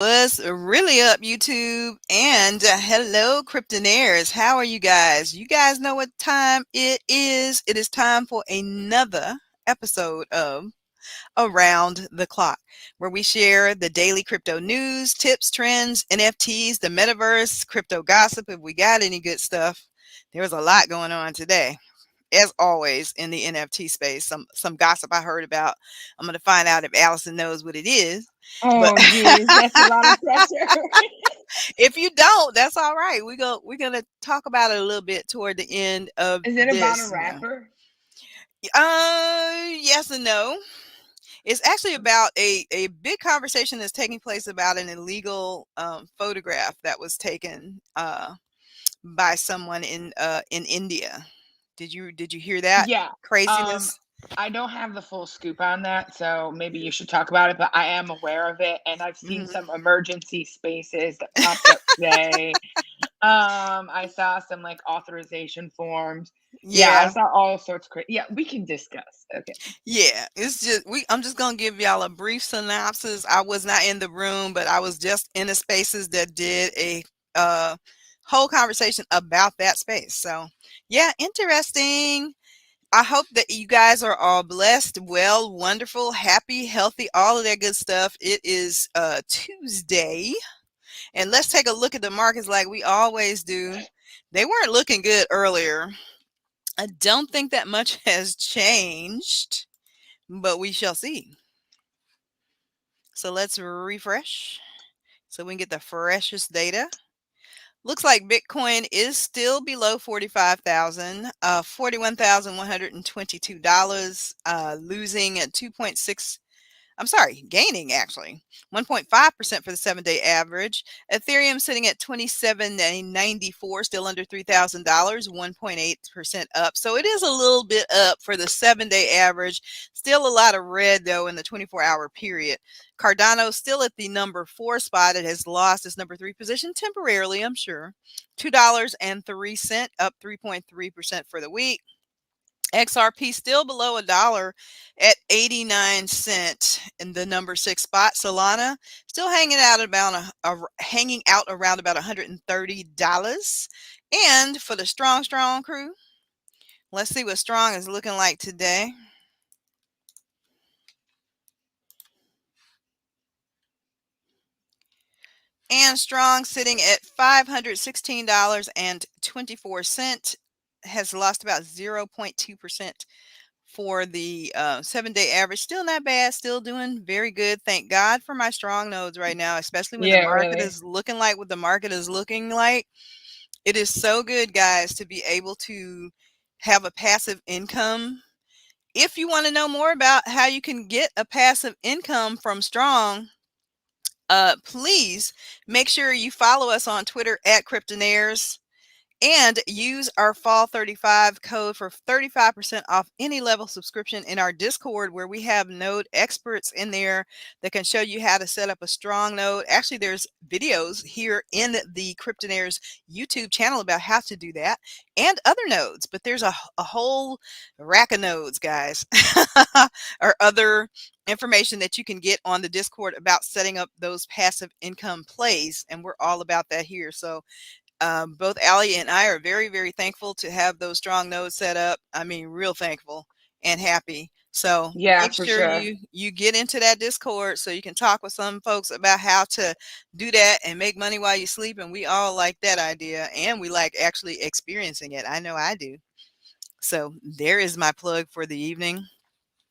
What's really up, YouTube? And hello, Cryptonairz. How are you guys? You guys know what time it is. It is time for another episode of Around the Clock, where we share the daily crypto news, tips, trends, NFTs, the metaverse, crypto gossip. If we got any good stuff, there was a lot going on today. As always in the NFT space, some gossip I heard about. I'm going to find out if Allison knows what it is. But Oh, geez, that's a lot of pressure. if you don't, that's all right. We're gonna talk about it a little bit toward the end of Is it about a this. rapper? Yes and no. It's actually about a big conversation that's taking place about an illegal photograph that was taken by someone in India. Did you hear that Yeah. Um, craziness? I don't have the full scoop on that, so maybe you should talk about it, but I am aware of it, and I've seen Hmm. some emergency spaces that popped up today. I saw some like authorization forms. Yeah, I Yeah. saw all sorts of yeah, we can discuss. Okay. Yeah, it's just I'm just gonna give y'all a brief synopsis. I was not in the room, but I was just in the spaces that did a uh whole conversation about that space. So yeah, interesting. I hope that you guys are all blessed, well, wonderful, happy, healthy, all of that good stuff. It is Tuesday, and let's take a look at the markets like we always do. They weren't looking good earlier. I don't think that much has changed, but we shall see. So let's refresh so we can get the freshest data. Looks like Bitcoin is still below 45,000, $41,122, losing at 2.6. I'm sorry, gaining actually 1.5% for the 7-day average. Ethereum sitting at 27.94, still under $3,000, 1.8% up. So it is a little bit up for the 7-day average. Still a lot of red though in the 24-hour period. Cardano still at the number 4 spot. It has lost its number 3 position temporarily, I'm sure. $2.03, up 3.3% for the week. XRP still below a dollar at 89 cents in the number 6 spot. Solana still hanging out hanging out around about $130. And for the strong crew, let's see what strong is looking like today. And strong sitting at $516.24, has lost about 0.2% for the 7-day average. Still not bad, still doing very good. Thank God for my strong nodes right now, especially when the Yeah, market really. is looking like what the market is looking like. It is so good, guys, to be able to have a passive income. If you want to know more about how you can get a passive income from strong, please make sure you follow us on Twitter at Cryptonairz and use our Fall 35 code for 35% off any level subscription in our Discord, where we have node experts in there that can show you how to set up a strong node. Actually, there's videos here in the Cryptonairz YouTube channel about how to do that and other nodes, but there's a whole rack of nodes, guys, or other information that you can get on the Discord about setting up those passive income plays. And we're all about that here. So both Allie and I are very, very thankful to have those strong nodes set up. I mean, real thankful and happy. So Yeah, make for sure sure. you get into that Discord so you can talk with some folks about how to do that and make money while you sleep. And we all like that idea, and we like actually experiencing it. I know I do. So there is my plug for the evening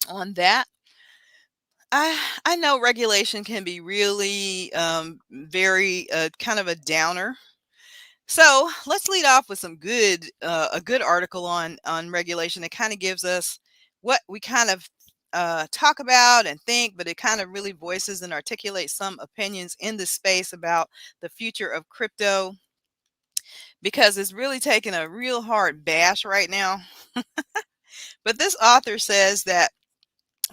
on that. I know regulation can be really very kind of a downer. So let's lead off with a good article on regulation. It kind of gives us what we kind of talk about and think, but it kind of really voices and articulates some opinions in this space about the future of crypto, because it's really taking a real hard bash right now. But this author says that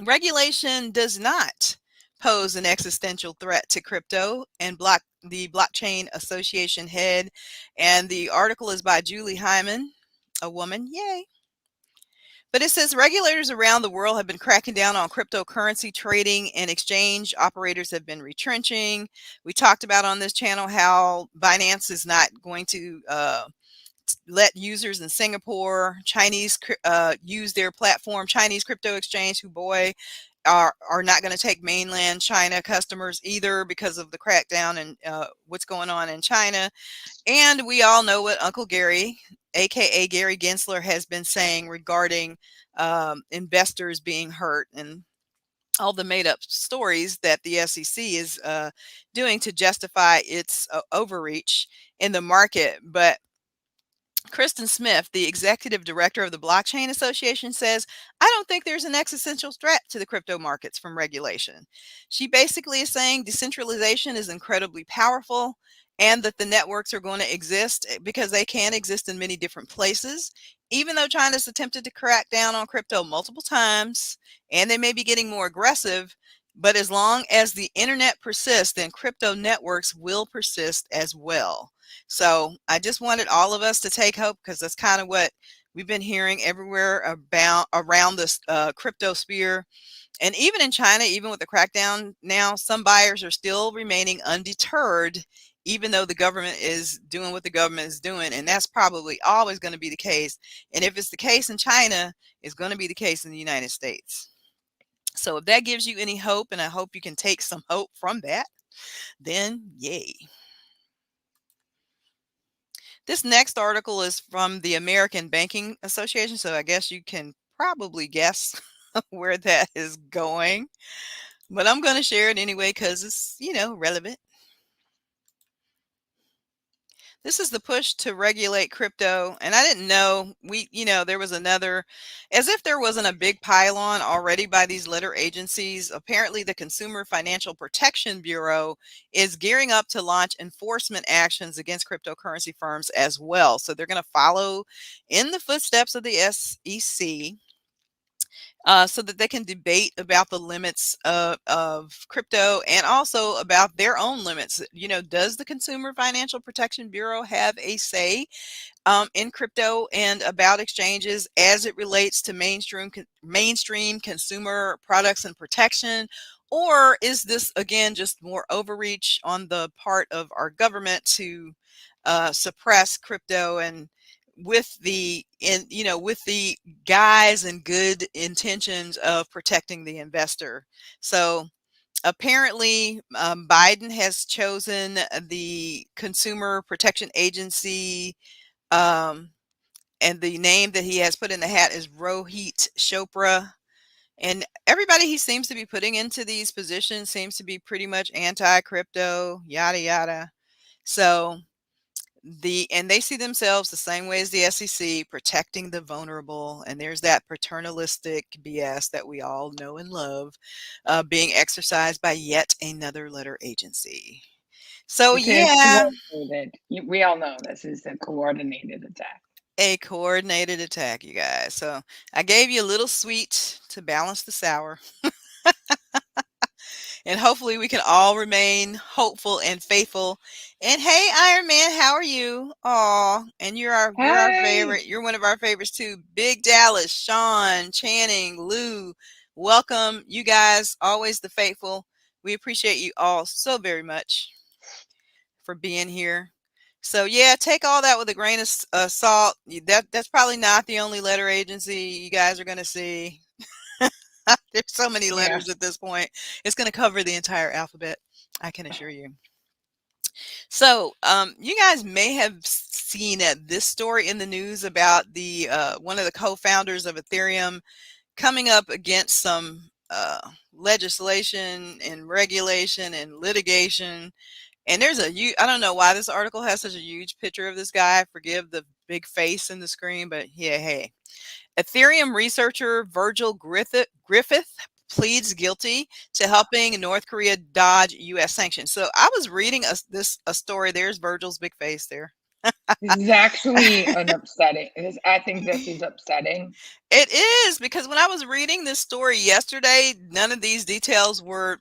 regulation does not pose an existential threat to crypto, and the Blockchain Association head. And the article is by Julie Hyman, a woman. Yay. But it says regulators around the world have been cracking down on cryptocurrency trading, and exchange operators have been retrenching. We talked about on this channel how Binance is not going to let users in Singapore, use their platform. Chinese crypto exchange, who boy, are not going to take mainland China customers either because of the crackdown and what's going on in China. And we all know what Uncle Gary, aka Gary Gensler, has been saying regarding investors being hurt and all the made up stories that the SEC is doing to justify its overreach in the market. But Kristen Smith, the executive director of the Blockchain Association, says, I don't think there's an existential threat to the crypto markets from regulation. She basically is saying decentralization is incredibly powerful and that the networks are going to exist because they can exist in many different places. Even though China's attempted to crack down on crypto multiple times and they may be getting more aggressive, but as long as the internet persists, then crypto networks will persist as well. So I just wanted all of us to take hope because that's kind of what we've been hearing everywhere about around this crypto sphere. And even in China, even with the crackdown now, some buyers are still remaining undeterred, even though the government is doing what the government is doing. And that's probably always going to be the case. And if it's the case in China, it's going to be the case in the United States. So if that gives you any hope, and I hope you can take some hope from that, then yay. This next article is from the American Banking Association, so I guess you can probably guess where that is going. But I'm going to share it anyway because it's, relevant. This is the push to regulate crypto. And I didn't know there was another, as if there wasn't a big pile-on already by these letter agencies. Apparently, the Consumer Financial Protection Bureau is gearing up to launch enforcement actions against cryptocurrency firms as well. So they're going to follow in the footsteps of the SEC. So that they can debate about the limits of crypto and also about their own limits. Does the Consumer Financial Protection Bureau have a say in crypto and about exchanges as it relates to mainstream consumer products and protection? Or is this, again, just more overreach on the part of our government to suppress crypto and with the guise and good intentions of protecting the investor? So apparently, Biden has chosen the Consumer Protection Agency, and the name that he has put in the hat is Rohit Chopra. And everybody he seems to be putting into these positions seems to be pretty much anti-crypto, yada yada. So and they see themselves the same way as the SEC, protecting the vulnerable. And there's that paternalistic BS that we all know and love, being exercised by yet another letter agency. So This is yeah, coordinated. We all know this is a coordinated attack. a coordinated attack, you guys. So I gave you a little sweet to balance the sour. And hopefully we can all remain hopeful and faithful. And hey, Iron Man, how are you? Aw, and you're our Hey, favorite. You're one of our favorites too. Big Dallas, Sean, Channing, Lou. Welcome, you guys, always the faithful. We appreciate you all so very much for being here. So yeah, take all that with a grain of salt. That's probably not the only letter agency you guys are going to see. There's so many yeah. letters at this point. It's going to cover the entire alphabet, I can assure you. So, you guys may have seen this story in the news about the one of the co-founders of Ethereum coming up against some legislation and regulation and litigation. And there's I don't know why this article has such a huge picture of this guy. Forgive the big face in the screen, but yeah, hey. Ethereum researcher Griffith pleads guilty to helping North Korea dodge U.S. sanctions. So I was reading a story. There's Virgil's big face there. This is actually an upsetting. I think this is upsetting. It is, because when I was reading this story yesterday, none of these details were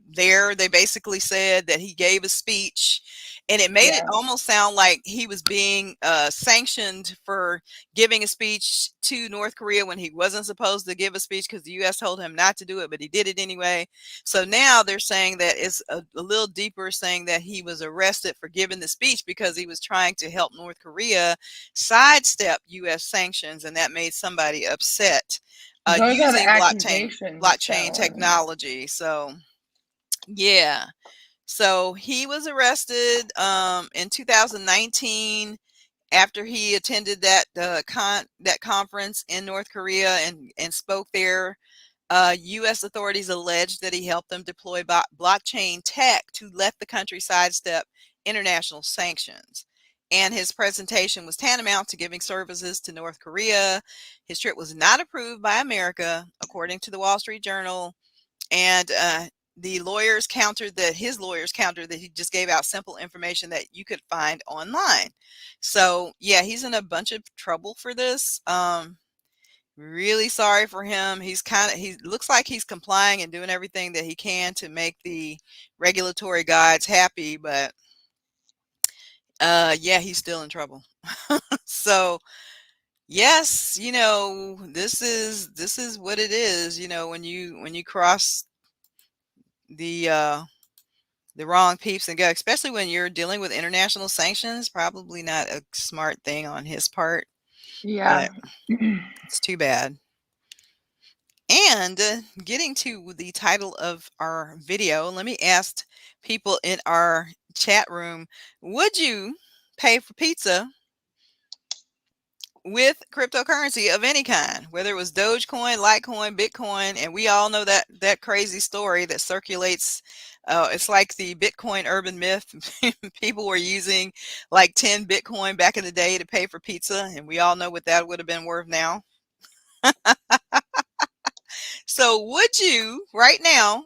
there. They basically said that he gave a speech And it made it Yeah. almost sound like he was being sanctioned for giving a speech to North Korea when he wasn't supposed to give a speech because the U.S. told him not to do it, but he did it anyway. So now they're saying that it's a little deeper, saying that he was arrested for giving the speech because he was trying to help North Korea sidestep U.S. sanctions, and that made somebody upset Those are the using accusations, blockchain though. technology. So yeah. So he was arrested in 2019 after he attended that conference in North Korea and spoke there. U.S. authorities alleged that he helped them deploy blockchain tech to let the country sidestep international sanctions. And his presentation was tantamount to giving services to North Korea. His trip was not approved by America, according to the Wall Street Journal. And his lawyers countered that he just gave out simple information that you could find online. So yeah, he's in a bunch of trouble for this. Really sorry for him. He looks like he's complying and doing everything that he can to make the regulatory guides happy, but yeah, he's still in trouble. So yes, this is what it is, when you cross the the wrong peeps and go, especially when you're dealing with international sanctions. Probably not a smart thing on his part, Yeah. but it's too bad. And getting to the title of our video, let me ask people in our chat room, would you pay for pizza with cryptocurrency of any kind, whether it was Dogecoin, Litecoin, Bitcoin? And we all know that crazy story that circulates. It's like the Bitcoin urban myth. People were using like 10 Bitcoin back in the day to pay for pizza, and we all know what that would have been worth now. So would you right now,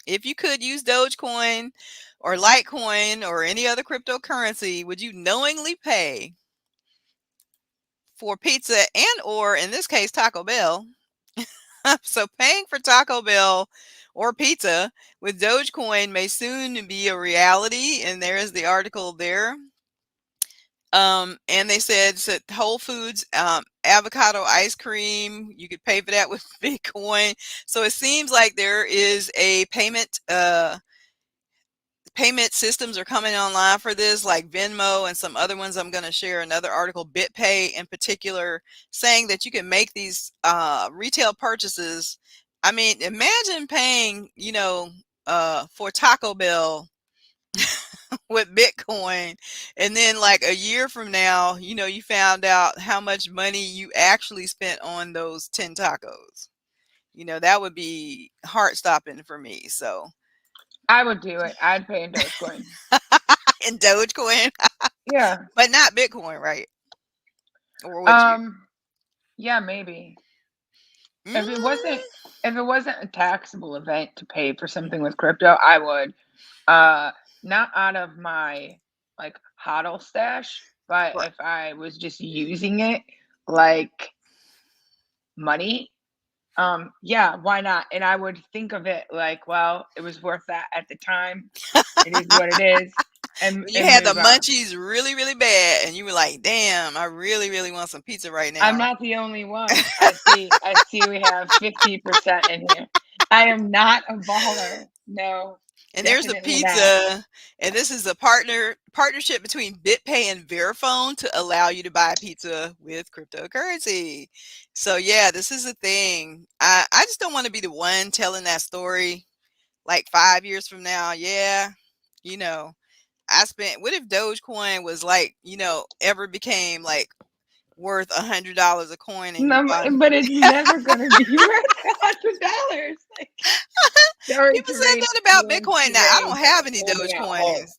if you could use Dogecoin or Litecoin or any other cryptocurrency, would you knowingly pay for pizza and or in this case Taco Bell? So paying for Taco Bell or pizza with Dogecoin may soon be a reality, and there is the article there. And they said Whole Foods avocado ice cream, you could pay for that with Bitcoin. So it seems like there is a payment systems are coming online for this, like Venmo and some other ones. I'm going to share another article, BitPay in particular, saying that you can make these retail purchases. I mean, imagine paying, for Taco Bell with Bitcoin, and then like a year from now, you found out how much money you actually spent on those 10 tacos. That would be heart stopping for me. So I would do it. I'd pay in Dogecoin. in Dogecoin, Yeah. but not Bitcoin, right? Or would you? Yeah, maybe. If it Mm, wasn't if it wasn't a taxable event to pay for something with crypto, I would. Uh Not out of my like hodl stash, but right. if I was just using it like money, yeah, why not? And I would think of it like, well, it was worth that at the time. It is what it is, You and had the move on. munchies really, really bad, and you were like, "Damn, I really, really want some pizza right I'm now." not the only one. I see we have 50% in here. I am not a baller. No, And there's a definitely not. pizza, and this is a partnership between BitPay and Verifone to allow you to buy pizza with cryptocurrency. So yeah, this is a thing. I just don't want to be the one telling that story like 5 years from now. Yeah, you know, I spent. What if Dogecoin was like, ever became like worth $100 a coin, and you No, bought? but it's never gonna be worth $100. Like, sorry People to said raise that about you Bitcoin. Now, I today, don't but have any hear me out. Hold. Dogecoins.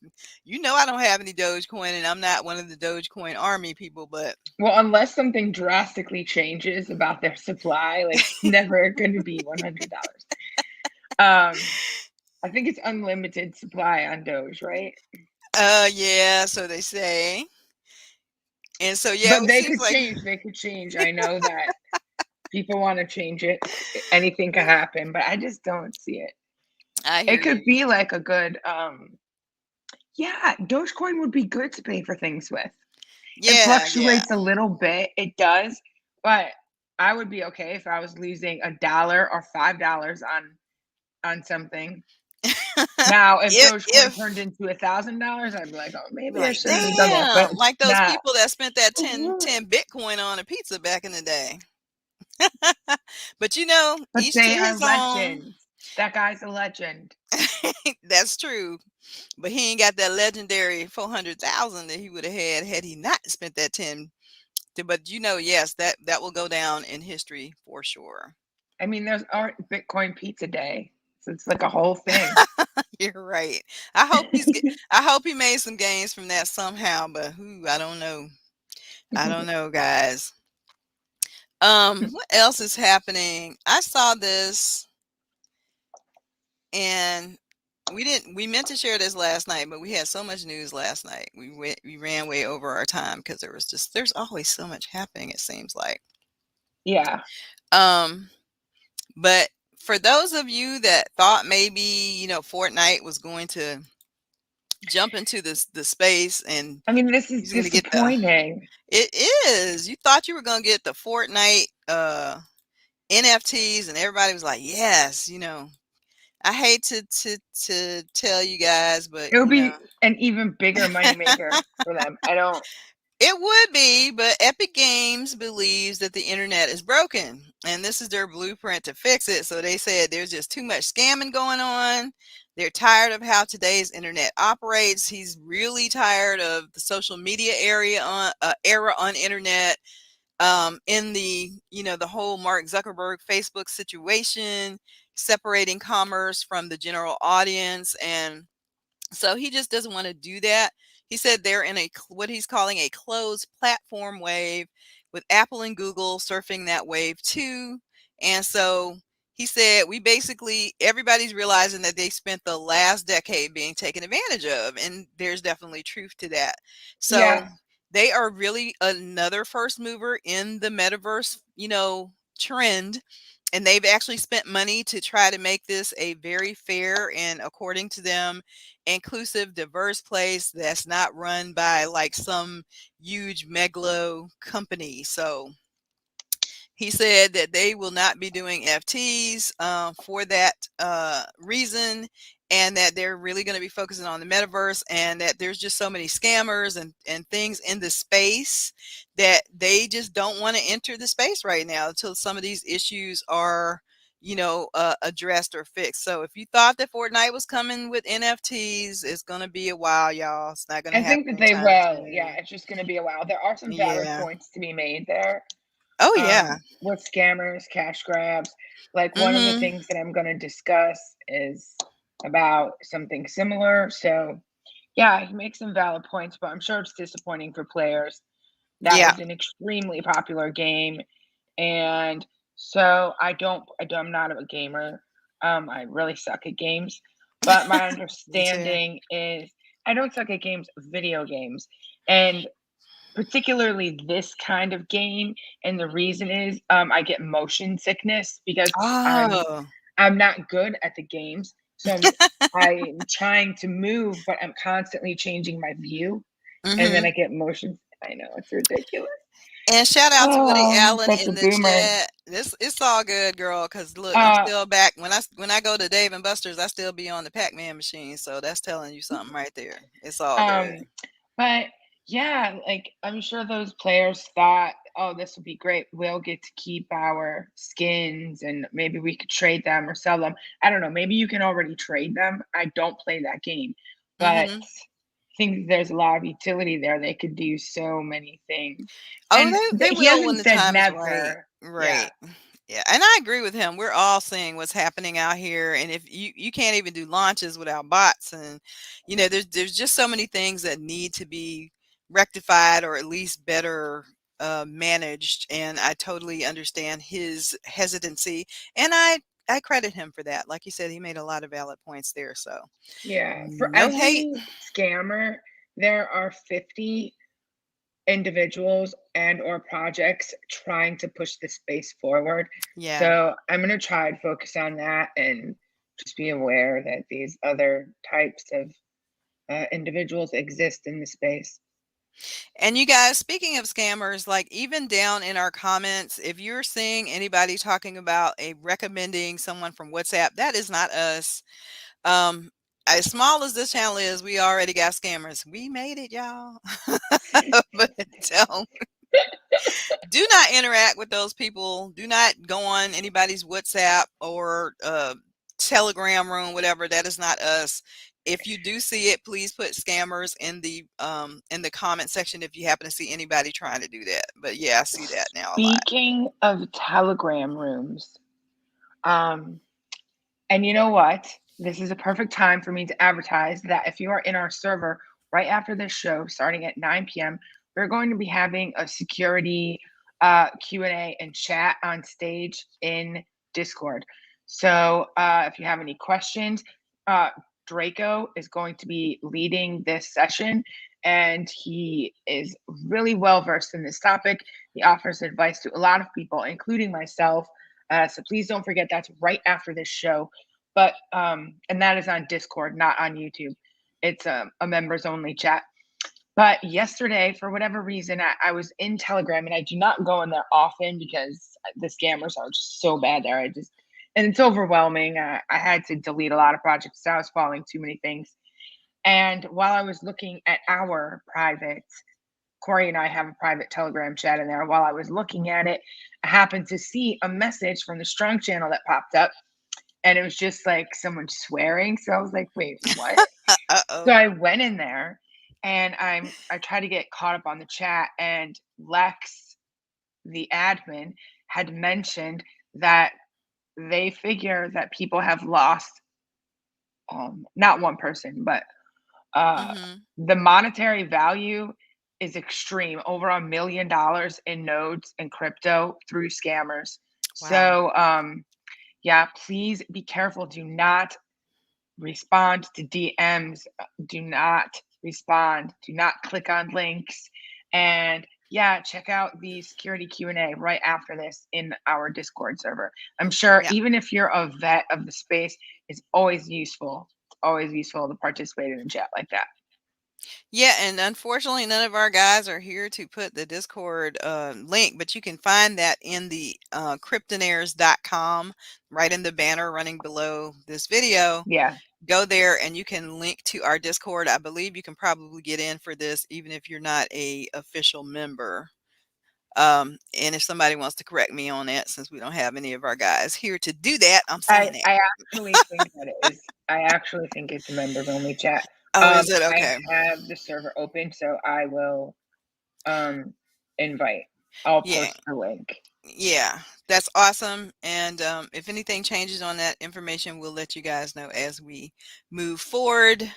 I don't have any Dogecoin, and I'm not one of the Dogecoin army people, but Well, unless something drastically changes about their supply, like it's never going to be $100. I think it's unlimited supply on Doge, right? yeah, so they say. And so yeah, But it they seems could like change. They could change. I know that people want to change it. Anything could happen, but I just don't see it. I It hear could you. be like a good Yeah, Dogecoin would be good to pay for things with. It Yeah, yeah. fluctuates a little bit, it does, but I would be okay if I was losing $1 or $5 on something. Now, if Dogecoin turned If into $1,000, I'd be like, "Oh, be maybe I like, shouldn't have done that," but damn, it's like those not. people that spent that ten Bitcoin on a pizza back in the day. But But each to they are his own. legends. That guy's a legend. That's true. But he ain't got that legendary 400,000 that he would have had he not spent that 10. But yes, that will go down in history for sure. I mean, there's art Bitcoin Pizza Day, so it's like a whole thing. You're right. I hope he made some gains from that somehow, but who I don't know. I don't know, guys. What else is happening? I saw this and we meant to share this last night, but we had so much news last night. We ran way over our time because there's always so much happening, it seems like. Yeah. Um, but for those of you that thought maybe, Fortnite was going to jump into the space and I mean, this is he's going to get the disappointing. it is. You thought you were going to get the Fortnite NFTs and everybody was like, "Yes, I hate to tell you guys, but It would be an even bigger moneymaker for them. I don't it would be, but Epic Games believes that the internet is broken, and this is their blueprint to fix it. So they said there's just too much scamming going on. They're tired of how today's internet operates. He's really tired of the social media era on internet. In the whole Mark Zuckerberg Facebook situation, separating commerce from the general audience, and so he just doesn't want to do that. He said they're in what he's calling a closed platform wave, with Apple and Google surfing that wave too. And so he said everybody's realizing that they spent the last decade being taken advantage of, and there's definitely truth to that. So yeah. they are really another first mover in the metaverse, trend, and they've actually spent money to try to make this a very fair and, according to them, inclusive, diverse place that's not run by like some huge megalo company. So he said that they will not be doing FTs for that reason, and that they're really going to be focusing on the metaverse, and that there's just so many scammers and things in the space that they just don't want to enter the space right now until some of these issues are addressed or fixed. So if you thought that Fortnite was coming with NFTs, it's going to be a while, y'all. It's not going to I think happen that they anytime will. Yeah, soon. it's just going to be a while. There are some valid Yeah. points to be made there. Oh yeah. With scammers, cash grabs. Like one of the Mhm. things that I'm going to discuss is about something similar. So, yeah, he makes some valid points, but I'm sure it's disappointing for players. That Yeah. is an extremely popular game, and so I'm not a gamer. I really suck at games, but my Me too. understanding is I don't suck at games, video games, and particularly this kind of game. And the reason is, I get motion sickness because Oh. I'm not good at the games. So I'm trying to move, but I'm constantly changing my view, and then Mhm. I get motion. I know it's ridiculous. And shout out to Woody Oh, Allen such a in the boomer. chat. It's all good, girl. Cause look, I'm Uh, still back. When I go to Dave and Buster's, I still be on the Pac-Man machine. So that's telling you something right there. It's all good. um, but yeah, like I'm sure those players thought, oh, this would be great. We'll get to keep our skins and maybe we could trade them or sell them. I don't know. Maybe you can already trade them. I don't play that game, but Mhm. I think there's a lot of utility there. They could do so many things. Oh, And they he will when hasn't the said time is right. never. Yeah. Right. Yeah, and I agree with him. We're all seeing what's happening out here, and if you can't even do launches without bots, and there's just so many things that need to be rectified or at least better managed. And I totally understand his hesitancy, and I credit him for that. Like you said, he made a lot of valid points there. So Yeah. For no hate. every scammer, there are 50 individuals and or projects trying to push the space forward. Yeah. So I'm going to try and focus on that and just be aware that these other types of individuals exist in the space. And you guys, speaking of scammers, like even down in our comments, if you're seeing anybody talking about a recommending someone from WhatsApp, that is not us. Um, as small as this channel is, we already got scammers. We made it, y'all. But don't do not interact with those people. Do not go on anybody's WhatsApp or Telegram room, whatever. That is not us. If you do see it, please put scammers in the comment section if you happen to see anybody trying to do that. But yeah, I see that now a lot. Speaking of Telegram rooms, um, and you know what? This is a perfect time for me to advertise that if you are in our server right after this show, starting at 9 p.m., we're going to be having a security Q&A and chat on stage in Discord. So if you have any questions, Draco is going to be leading this session, and he is really well versed in this topic. He offers advice to a lot of people, including myself. So please don't forget that's right after this show. But and that is on Discord, not on YouTube. It's a members only chat. But yesterday, for whatever reason, I was in Telegram, and I do not go in there often because the scammers are just so bad there. And it's overwhelming. I had to delete a lot of projects. So I was following too many things. And while I was looking at our private, Corey and I have a private Telegram chat in there. While I was looking at it, I happened to see a message from the Strong channel that popped up, and it was just like someone swearing. So I was like, wait, what? So Uh-oh. I went in there, and I tried to get caught up on the chat, and Lex, the admin, had mentioned that they figure that people have lost not one person, but uh, Mhm. the monetary value is extreme, over $1 million in nodes and crypto through scammers. Wow. So yeah, please be careful. Do not respond to DMs. Do not respond. Do not click on links. And yeah, check out the security Q&A right after this in our Discord server. I'm sure Yeah. even if you're a vet of the space, it's always useful. It's always useful to participate in a chat like that. Yeah, and unfortunately, none of our guys are here to put the Discord link, but you can find that in the Cryptonairz.com, right in the banner running below this video. Yeah. Go there and you can link to our Discord. I believe you can probably get in for this even if you're not a official member. And if somebody wants to correct me on that, since we don't have any of our guys here to do that, I'm saying that. I actually think that it is. I actually think it's a members only chat. Oh, is it? I Okay. have the server open, so I will invite. I'll Yeah. post the link. Yeah, that's awesome. And if anything changes on that information, we'll let you guys know as we move forward.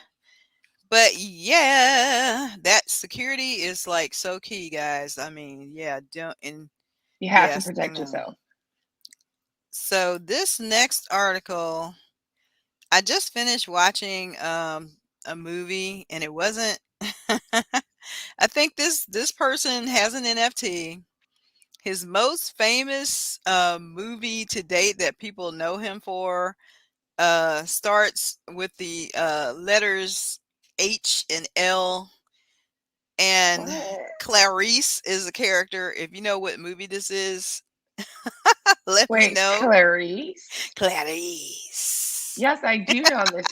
But yeah, that security is like so key, guys. I mean, yeah, don't and You have to yes, I protect know. yourself. So this next article, I just finished watching a movie and it wasn't I think this person has an NFT. His most famous movie to date that people know him for starts with the letters H and L, and What? Clarice is a character. If you know what movie this is, let me Wait, know. Clarice? Clarice. Yes, I do know this.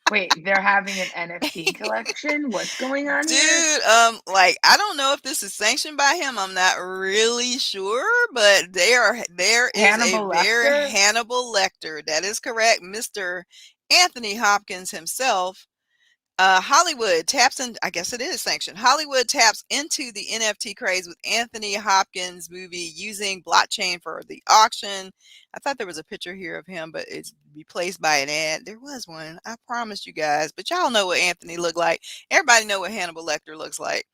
Wait, they're having an NFT collection? What's going on here? Dude, like I don't know if this is sanctioned by him. I'm not really sure, but there is a Hannibal very Lecter? Hannibal Lecter. That is correct, Mr. Anthony Hopkins himself. Hollywood taps in, I guess it is sanctioned. Hollywood taps into the NFT craze with Anthony Hopkins movie using blockchain for the auction. I thought there was a picture here of him, but it's replaced by an ad. There was one. I promised you guys, but y'all know what Anthony looked like. Everybody know what Hannibal Lecter looks like.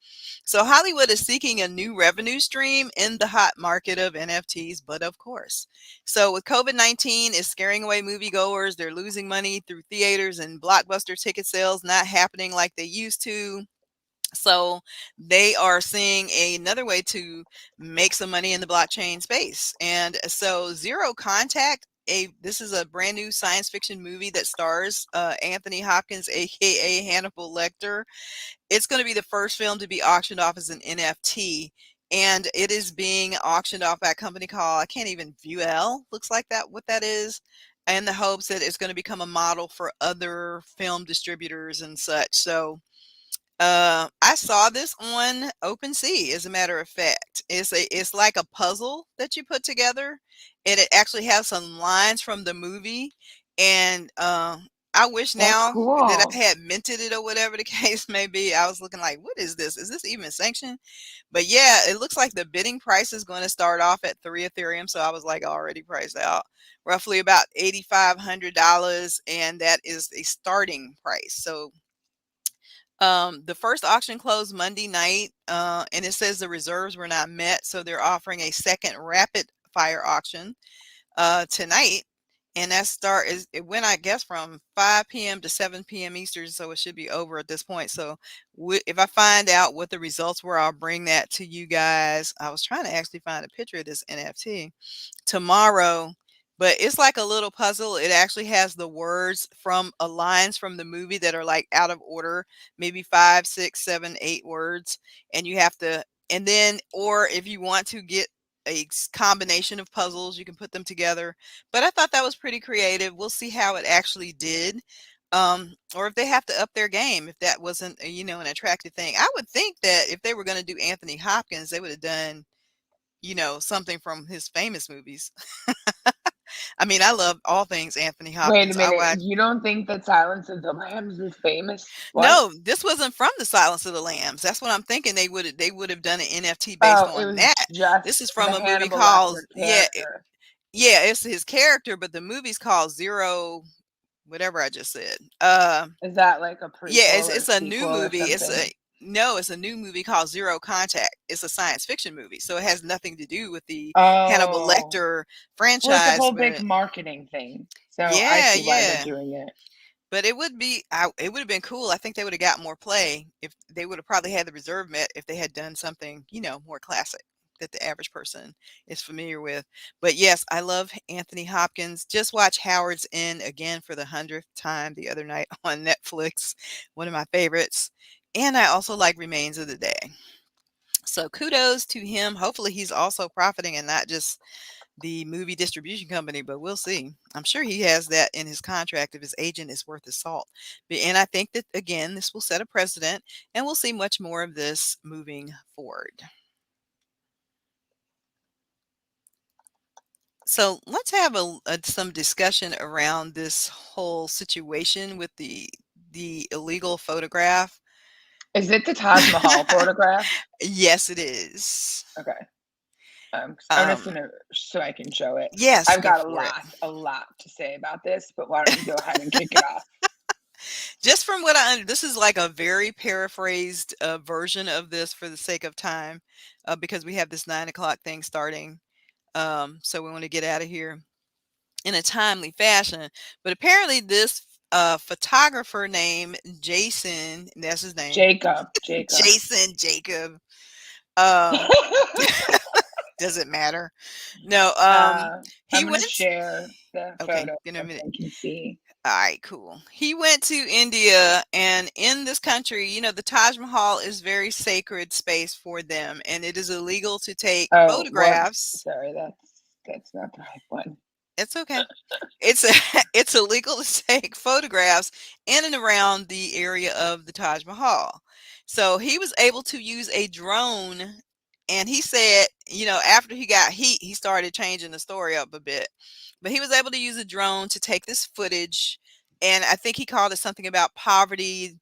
So Hollywood is seeking a new revenue stream in the hot market of NFTs, but of course. So with COVID-19 is scaring away moviegoers, they're losing money through theaters and blockbuster ticket sales not happening like they used to. So they are seeing another way to make some money in the blockchain space. And so Zero Contact this is a brand new science fiction movie that stars Anthony Hopkins, aka Hannibal Lecter. It's going to be the first film to be auctioned off as an NFT, and it is being auctioned off by a company called, I can't even, Vuel, looks like that what that is, in the hopes that it's going to become a model for other film distributors and such. So I saw this on OpenSea, as a matter of fact. It's like a puzzle that you put together, and it actually has some lines from the movie. And I wish That's now that I cool. had minted it or whatever the case may be. I was looking like, what is this? Is this even sanctioned? But yeah, it looks like the bidding price is going to start off at 3 Ethereum. So I was like already priced out, roughly about $8,500, and that is a starting price. So the first auction closed Monday night, and it says the reserves were not met, so they're offering a second rapid fire auction tonight. And that start is it went, I guess, from 5 p.m. to 7 p.m. Eastern, so it should be over at this point. So if I find out what the results were, I'll bring that to you guys. I was trying to actually find a picture of this NFT tomorrow, but it's like a little puzzle. It actually has the words from lines from the movie that are like out of order, maybe 5, 6, 7, 8 words, and you have to. And then, or if you want to get a combination of puzzles, you can put them together. But I thought that was pretty creative. We'll see how it actually did. Or if they have to up their game, if that wasn't, an attractive thing. I would think that if they were going to do Anthony Hopkins, they would have done, something from his famous movies. I mean, I love all things Anthony Wait a Hopkins. I minute. watch. You don't think that Silence of the Lambs is famous? What? No, this wasn't from the Silence of the Lambs. That's what I'm thinking. They would have done an NFT based Oh, it on was that. This just is the from a movie Hannibal called, Lecter yeah, character. yeah, it's his character, but the movie's called Zero, whatever I just said. Is that like a Yeah, prequel or it's a new sequel or movie. something? It's a new movie called Zero Contact. It's a science fiction movie, so it has nothing to do with the Hannibal Oh, Lecter well, it's a franchise. whole big But marketing thing. So I yeah, see why they're yeah. doing it. But it would have been cool. I think they would have got more play if they would have probably had the reserve met if they had done something, more classic that the average person is familiar with. But yes, I love Anthony Hopkins. Just watch Howard's End again for the 100th time the other night on Netflix, one of my favorites. And I also like Remains of the Day. So kudos to him. Hopefully he's also profiting and not just the movie distribution company, but we'll see. I'm sure he has that in his contract if his agent is worth his salt. And I think that, again, this will set a precedent, and we'll see much more of this moving forward. So let's have some discussion around this whole situation with the illegal photograph. Is it the Taj Mahal photograph? Yes, it is. Okay. I'm just Um, gonna so I can show it. yes, I've go got for it. a lot to say about this, but why don't you go ahead and kick it off? Just from what this is like a very paraphrased version of this for the sake of time, because we have this 9 o'clock thing starting. So we want to get out of here in a timely fashion. But apparently, this photographer named Jason, that's his name, Jacob. Jason Jacob. Um, does it matter? No. He I'm gonna went. share the Okay, photo in so a minute. they can see. All right, cool. He went to India, and in this country, the Taj Mahal is very sacred space for them, and it is illegal to take Oh, whoops. photographs. Sorry, that's not the right one. It's okay. It's it's illegal to take photographs in and around the area of the Taj Mahal. So he was able to use a drone, and he said, after he got heat, he started changing the story up a bit. But he was able to use a drone to take this footage, and I think he called it something about poverty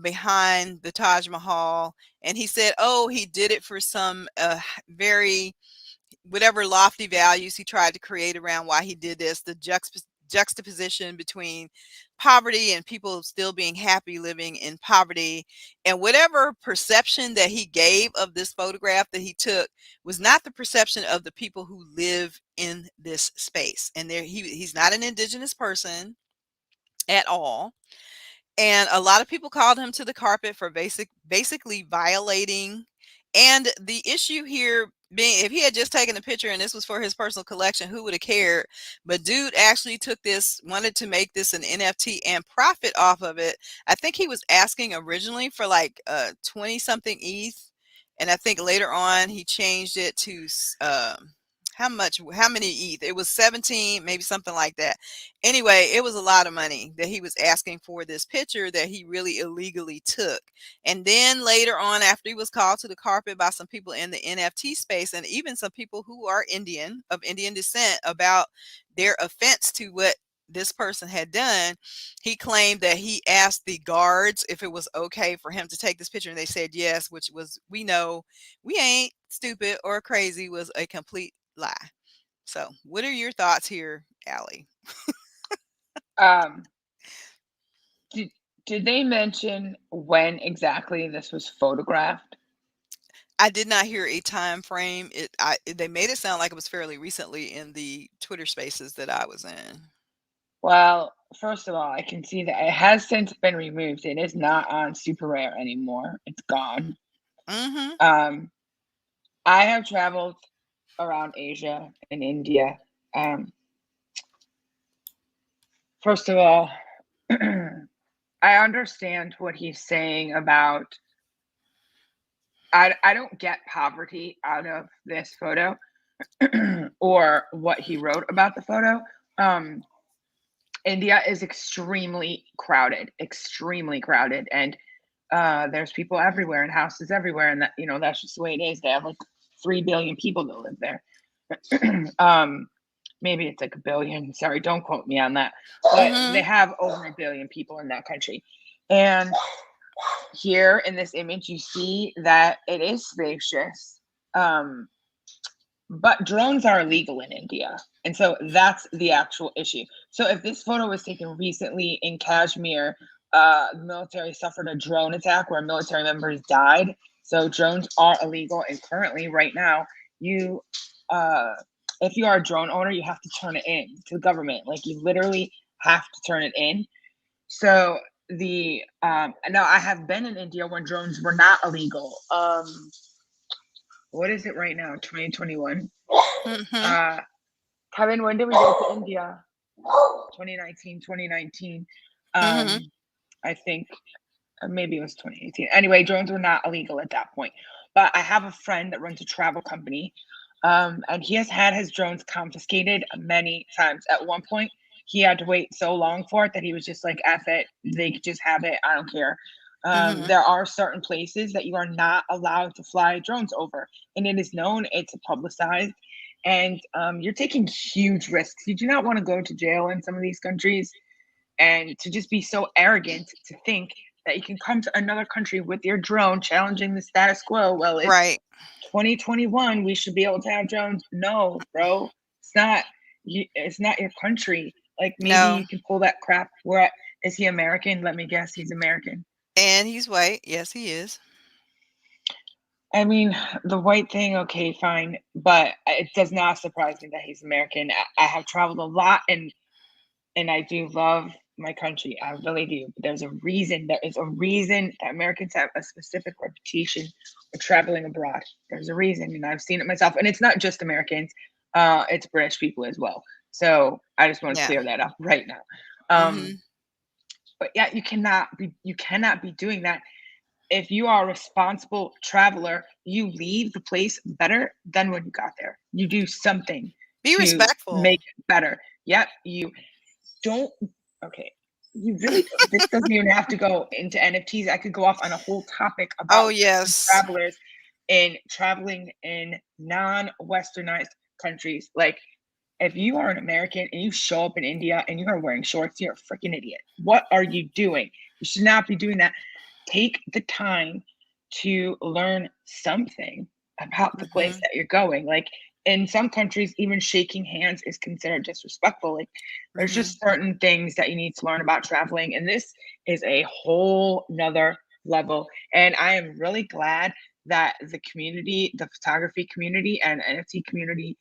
behind the Taj Mahal. And he said, oh, he did it for some very whatever lofty values he tried to create around why he did this, the juxtaposition between poverty and people still being happy living in poverty, and whatever perception that he gave of this photograph that he took was not the perception of the people who live in this space. And he's not an indigenous person at all. And a lot of people called him to the carpet for basically violating. And the issue here being if he had just taken a picture and this was for his personal collection, who would have cared? But dude actually took this, wanted to make this an NFT and profit off of it. I think he was asking originally for like 20 something ETH, and I think later on he changed it to how many ETH? It was 17, maybe something like that. Anyway, it was a lot of money that he was asking for this picture that he really illegally took. And then later on, after he was called to the carpet by some people in the NFT space and even some people who are Indian, of Indian descent, about their offense to what this person had done, he claimed that he asked the guards if it was okay for him to take this picture, and they said yes, which was, we know we ain't stupid or crazy, was a complete lie. So, what are your thoughts here, Allie? Um, did they mention when exactly this was photographed? I did not hear a time frame. They made it sound like it was fairly recently in the Twitter spaces that I was in. Well, first of all, I can see that it has since been removed. It is not on Super Rare anymore. It's gone. Mhm. Um, I have traveled around Asia and India. Um, first of all, I understand what he's saying about I don't get poverty out of this photo or what he wrote about the photo. Um, India is extremely crowded, and there's people everywhere and houses everywhere, and that that's just the way it is. They have like 3 billion people that live there. um, Maybe it's like a billion. Sorry, don't quote me on that. But they Mhm. have over a billion people in that country, and here in this image, you see that it is spacious. Um, but drones are illegal in India. And so that's the actual issue. So if this photo was taken recently in Kashmir, the military suffered a drone attack where military members died. So drones are illegal. And currently, right now, you, uh, if you are a drone owner, you have to turn it in to the government. Like you literally have to turn it in. So the now I have been in India when drones were not illegal. What is it right now? 2021. Mhm. Uh, Kevin, when did we go to India? 2019, 2019. Mhm. I think maybe it was 2018. Anyway, drones were not illegal at that point. But I have a friend that runs a travel company, and he has had his drones confiscated many times. At one point, he had to wait so long for it that he was just like, F it, they could just have it. I don't care. Mhm. There are certain places that you are not allowed to fly drones over, and it is known, it's publicized, and you're taking huge risks. You do not want to go to jail in some of these countries, and to just be so arrogant to think that you can come to another country with your drone challenging the status quo. Well, it's Right. 2021. We should be able to have drones. No, bro, it's not. It's not your country. Like maybe No. you can pull that crap. Is he American? Let me guess, he's American. And he's white. Yes, he is. I mean, the white thing, okay, fine, but it does not surprise me that he's American. I have traveled a lot, and I do love my country. I really do. But there's a reason. There is a reason that Americans have a specific reputation for traveling abroad. There's a reason, and I've seen it myself. And it's not just Americans; it's British people as well. So I just want to Yeah. clear that up right now. Um, Mhm. but yeah, you cannot be doing that. If you are a responsible traveler, you leave the place better than when you got there. You do something Be to respectful. make it better. Yep, you don't. Okay, you really. This doesn't even have to go into NFTs. I could go off on a whole topic Oh, about yes. travelers and traveling in non-westernized countries. Like, if you are an American and you show up in India and you are wearing shorts, you're a freaking idiot. What are you doing? You should not be doing that. Take the time to learn something about the place Mhm. that you're going. Like in some countries, even shaking hands is considered disrespectful. Like there's Mhm. just certain things that you need to learn about traveling. And this is a whole nother level. And I am really glad that the community, the photography community and NFT community,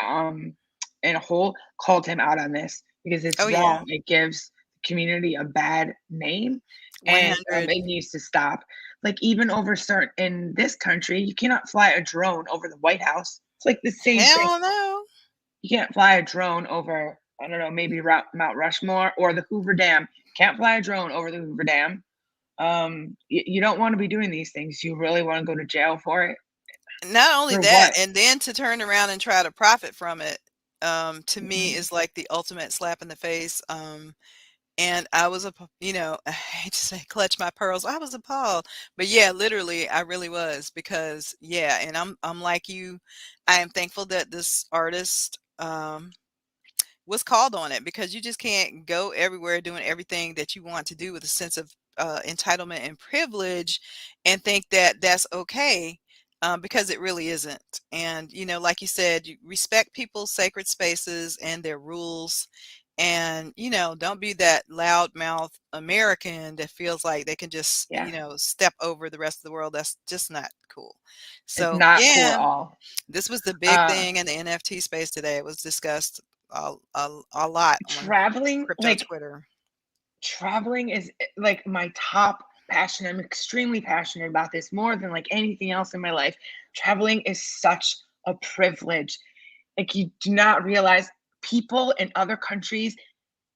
um, in a whole called him out on this because it's Oh, yeah. wrong. It gives the community a bad name. and 100. it needs to stop. Like even over certain in this country, you cannot fly a drone over the White House. It's like the same thing. Hell no. You can't fly a drone over, I don't know, maybe Mount Rushmore or the Hoover Dam. Can't fly a drone over the Hoover Dam. You don't want to be doing these things. You really want to go to jail for it? Not only For that, what? and then to turn around and try to profit from it, to me Mhm. is like the ultimate slap in the face. And I was I hate to say clutch my pearls. I was appalled. But yeah, literally I really was because yeah, and I'm like you. I am thankful that this artist was called on it because you just can't go everywhere doing everything that you want to do with a sense of entitlement and privilege and think that that's okay, because it really isn't. And, like you said, you respect people's sacred spaces and their rules. And, don't be that loudmouth American that feels like they can just, Yeah, step over the rest of the world. That's just not cool. it's So, not cool at yeah, all. this was the big Uh, thing in the NFT space today. It was discussed a lot on traveling, crypto like Twitter. traveling is like my top passion. I'm extremely passionate about this more than like anything else in my life. Traveling is such a privilege. Like you do not realize people in other countries,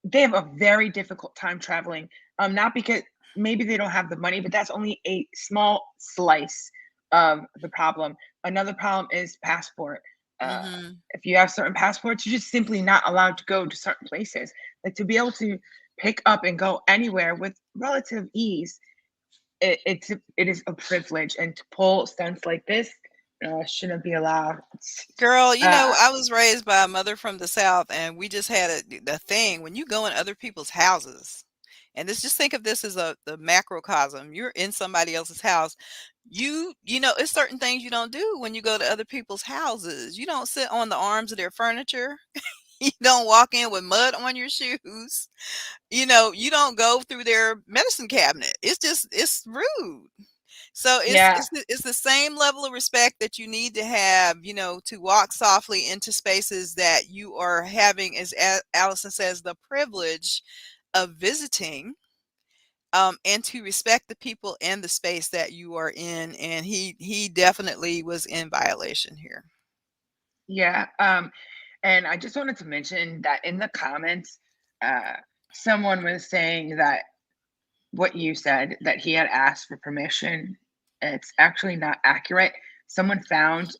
they have a very difficult time traveling. Not because maybe they don't have the money, but that's only a small slice of the problem. Another problem is passport. Uh, Mhm. if you have certain passports, you're just simply not allowed to go to certain places. Like to be able to pick up and go anywhere with relative ease, it is a privilege. And to pull stunts like this shouldn't be allowed. Girl, Uh, I was raised by a mother from the South, and we just had a thing when you go in other people's houses. And this just think of this as the macrocosm. You're in somebody else's house. It's certain things you don't do when you go to other people's houses. You don't sit on the arms of their furniture. You don't walk in with mud on your shoes. You don't go through their medicine cabinet. It's rude. So it's yeah, it's the, it's the same level of respect that you need to have, to walk softly into spaces that you are having, as Allison says, the privilege of visiting, and to respect the people and the space that you are in. And he definitely was in violation here. yeah. And I just wanted to mention that in the comments, uh, someone was saying that what you said, that he had asked for permission. It's actually not accurate. Someone found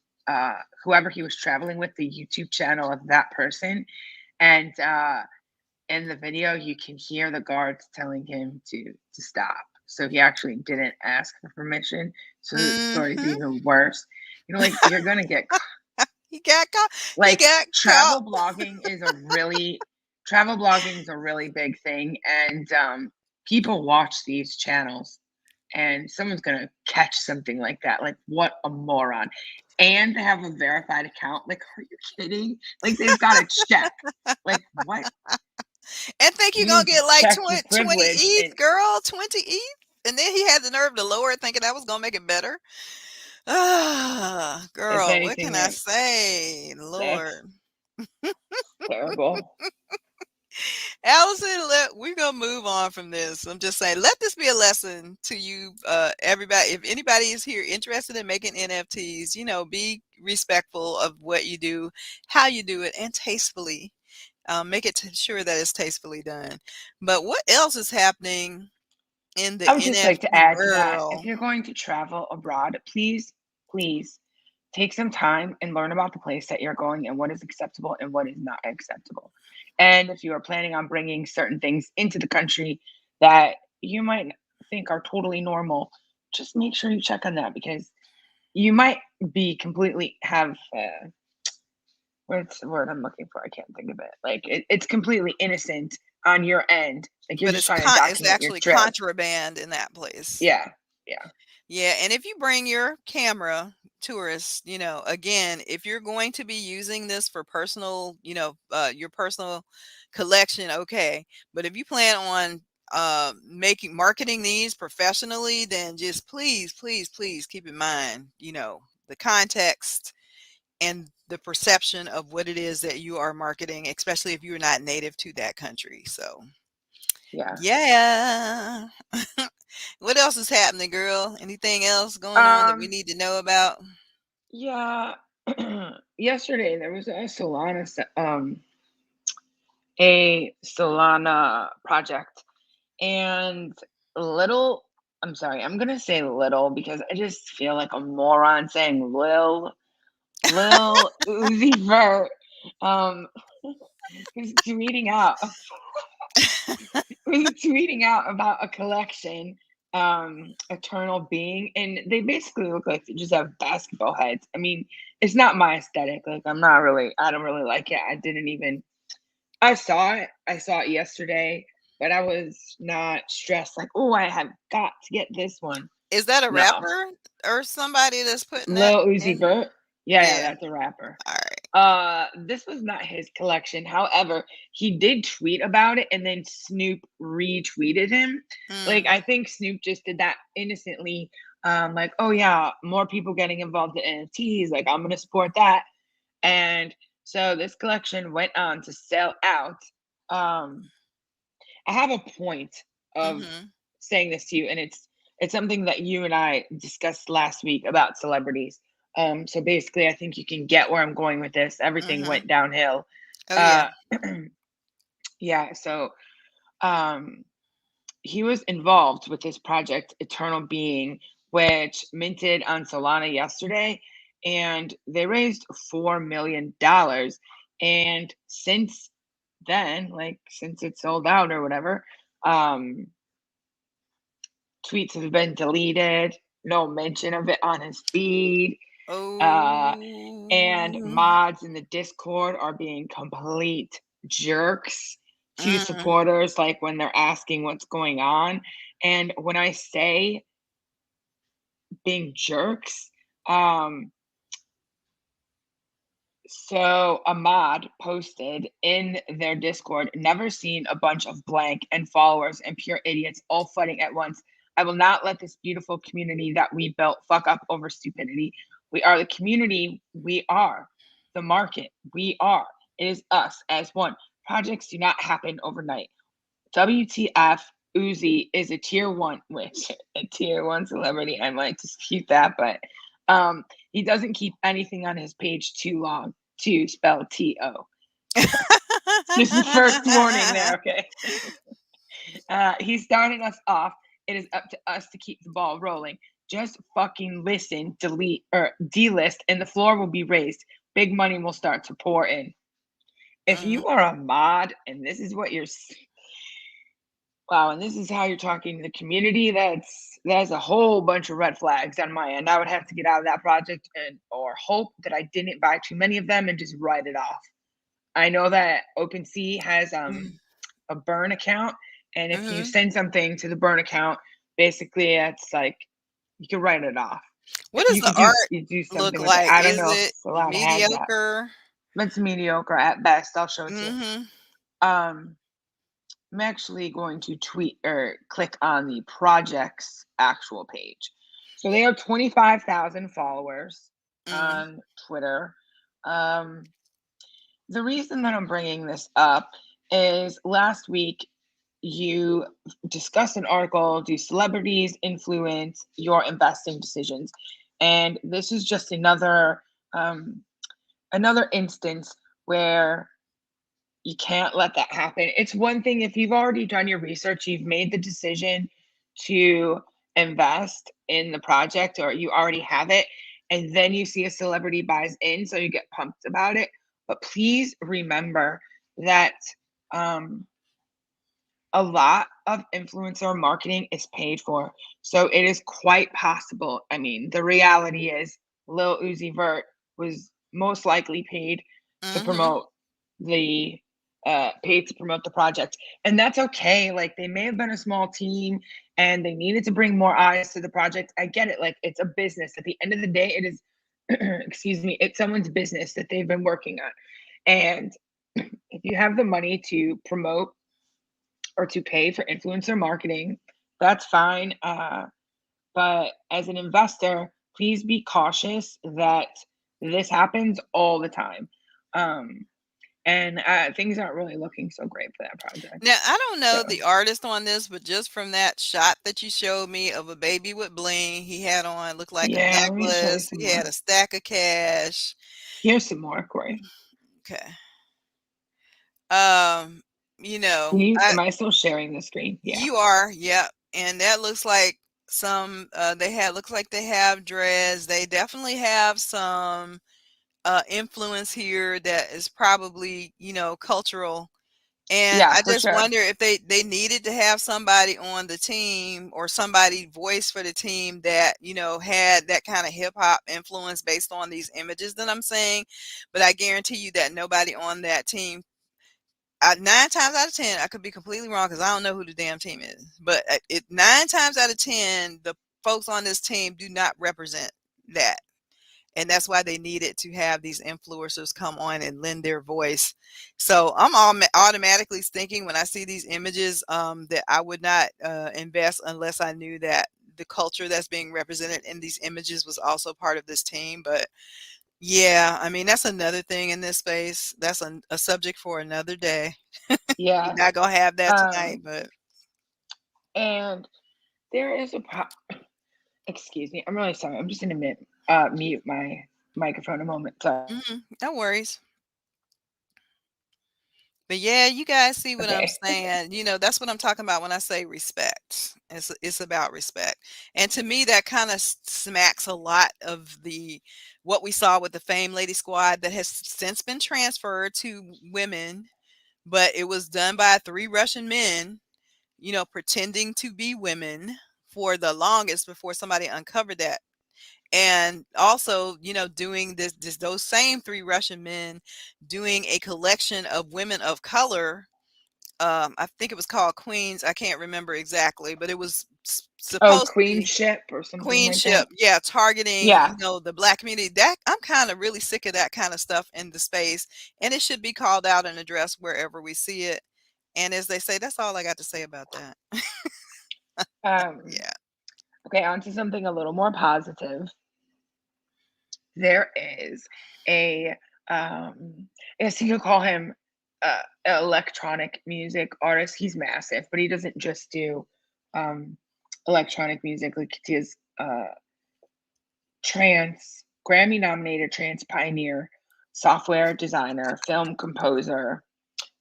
whoever he was traveling with, the YouTube channel of that person. And in the video, you can hear the guards telling him to stop. So he actually didn't ask for permission. So the story's Hmm. even worse. Like you're gonna get He got caught. He like got caught. travel blogging is a really big thing, and people watch these channels, and someone's gonna catch something like that. Like what a moron. And to have a verified account, like are you kidding? Like they've got to check, like what, And think you're you gonna need to get like check your 20 privilege. ETH, And girl, 20 ETH. And then he had the nerve to lower it, thinking that was gonna make it better. Ah, if girl, what can anything, I say? that's Lord. terrible. Allison, we're gonna move on from this. I'm just saying, let this be a lesson to you, everybody. If anybody is here interested in making NFTs, be respectful of what you do, how you do it, and tastefully. Make it sure that it's tastefully done. But what else is happening in the I would just like to NFT add to that, if world? you're going to travel abroad, please take some time and learn about the place that you're going and what is acceptable and what is not acceptable. And if you are planning on bringing certain things into the country that you might think are totally normal, just make sure you check on that, because you might be completely have what's the word I'm looking for? I can't think of it. Like it's completely innocent on your end. Like you're But just it's trying to it's document your actually trip. contraband in that place. Yeah. Yeah. Yeah, and if you bring your camera, tourists, again, if you're going to be using this for personal, your personal collection, okay. But if you plan on making marketing these professionally, then just please, please, please keep in mind, the context and the perception of what it is that you are marketing, especially if you're not native to that country. So Yeah. Yeah. What else is happening, girl? Anything else going on that we Um, need to know about? yeah. Yesterday there was a Solana project, and little I'm sorry, I'm gonna say little because I just feel like a moron saying Lil Uzi Vert um was tweeting out was tweeting out about a collection, Eternal Being, and they basically look like they just have basketball heads. I mean, it's not my aesthetic. Like I don't really like it. I saw it yesterday, but I was not stressed like, oh, I have got to get this one. Is that a No. rapper or somebody that's putting that Lil Uzi in? Vert? Yeah, Yeah. that's a rapper. All right. This was not his collection. However, he did tweet about it and then Snoop retweeted him. Like, Mm. I think Snoop just did that innocently. Like, oh yeah, more people getting involved in NFTs. Like, I'm gonna support that. And so this collection went on to sell out. Um, I have a point of Mhm. saying this to you, and it's something that you and I discussed last week about celebrities. So basically, I think you can get where I'm going with this. Everything Mhm. went downhill. Oh yeah. Uh, yeah. So um, he was involved with this project, Eternal Being, which minted on Solana yesterday, and they raised $4 million. And since then, like since it sold out or whatever, um, tweets have been deleted, no mention of it on his feed. Uh, and Oh. mods in the Discord are being complete jerks to Mm. supporters, like when they're asking what's going on. And when I say being jerks, um, so a mod posted in their Discord, never seen a bunch of blank and followers and pure idiots all fighting at once. I will not let this beautiful community that we built fuck up over stupidity. We are the community. We are the market. We are. It is us as one. Projects do not happen overnight. WTF Uzi is a tier one, which a tier one celebrity. I might dispute that, but he doesn't keep anything on his page too long to spell T-O. Just the first warning there, okay? He started us off. It is up to us to keep the ball rolling. Just fucking listen, delete, or delist, and the floor will be raised. Big money will start to pour in. If Mhm. you are a mod and this is what you're wow, and this is how you're talking to the community, that's a whole bunch of red flags on my end. I would have to get out of that project and or hope that I didn't buy too many of them and just write it off. I know that OpenSea has Mm. a burn account, and if you Mhm. send something to the burn account, basically it's like you can write it off. What does You the could art do look something with it. like? I don't Is know if it Solana has that. mediocre? It's mediocre at best. I'll show it to you. Mhm. Um, I'm actually going to tweet or click on the project's actual page. So they have 25,000 followers Mm. on Twitter. Um, the reason that I'm bringing this up is last week you discussed an article, do celebrities influence your investing decisions? And this is just um, another instance where you can't let that happen. It's one thing if you've already done your research, you've made the decision to invest in the project or you already have it, and then you see a celebrity buys in, so you get pumped about it. But please remember that um, a lot of influencer marketing is paid for. So it is quite possible. I mean, the reality is Lil Uzi Vert was most likely to Mhm. promote the paid to promote the project. And that's okay. Like they may have been a small team and they needed to bring more eyes to the project. I get it. Like it's a business. At the end of the day, it is excuse me, it's someone's business that they've been working on. And if you have the money to promote or to pay for influencer marketing, that's fine. But as an investor, please be cautious that this happens all the time. Um, and things aren't really looking so great for that project. Now, I don't know So the artist on this, but just from that shot that you showed me of a baby with bling, he had on looked like a yeah, let me show you necklace. some He had more. a stack of cash. Here's some more, Corey. Okay. Um, you know, Am I still sharing the screen? Yeah. you are, yep. And that looks like some they had looks like they have dreads. They definitely have some influence here that is probably, cultural. And Yeah, I for just sure. wonder if they needed to have somebody on the team or somebody voice for the team that, had that kind of hip hop influence based on these images that I'm saying. But I guarantee you that nobody on that team, 9 times out of 10, I could be completely wrong because I don't know who the damn team is. But 9 times out of 10, the folks on this team do not represent that. And that's why they needed to have these influencers come on and lend their voice. So I'm automatically thinking when I see these images that I would not invest unless I knew that the culture that's being represented in these images was also part of this team. But yeah, I mean, that's another thing in this space. That's a subject for another day. We're Yeah. not going to have that tonight, Um, but and there is excuse me. I'm really sorry. I'm just gonna mute my microphone a moment. Sorry. no worries. But yeah, you guys see what I'm Okay. saying. That's what I'm talking about when I say respect. It's about respect. And to me that kind of smacks a lot of the what we saw with the Fame Lady Squad that has since been transferred to women, but it was done by three Russian men, pretending to be women for the longest before somebody uncovered that. And also, doing this those same three Russian men doing a collection of women of color. I think it was called Queens. I can't remember exactly, but it was Oh, supposed to be queenship or something like queenship. that. Yeah, targeting, Yeah. the black community. That I'm kind of really sick of that kind of stuff in the space, and it should be called out and addressed wherever we see it. And as they say, that's all I got to say about that. Um, Yeah. okay, on to something a little more positive. There is a I guess you could call him electronic music artist. He's massive, but he doesn't just do um electronic music. Like he is trance, Grammy nominated trance pioneer, software designer, film composer,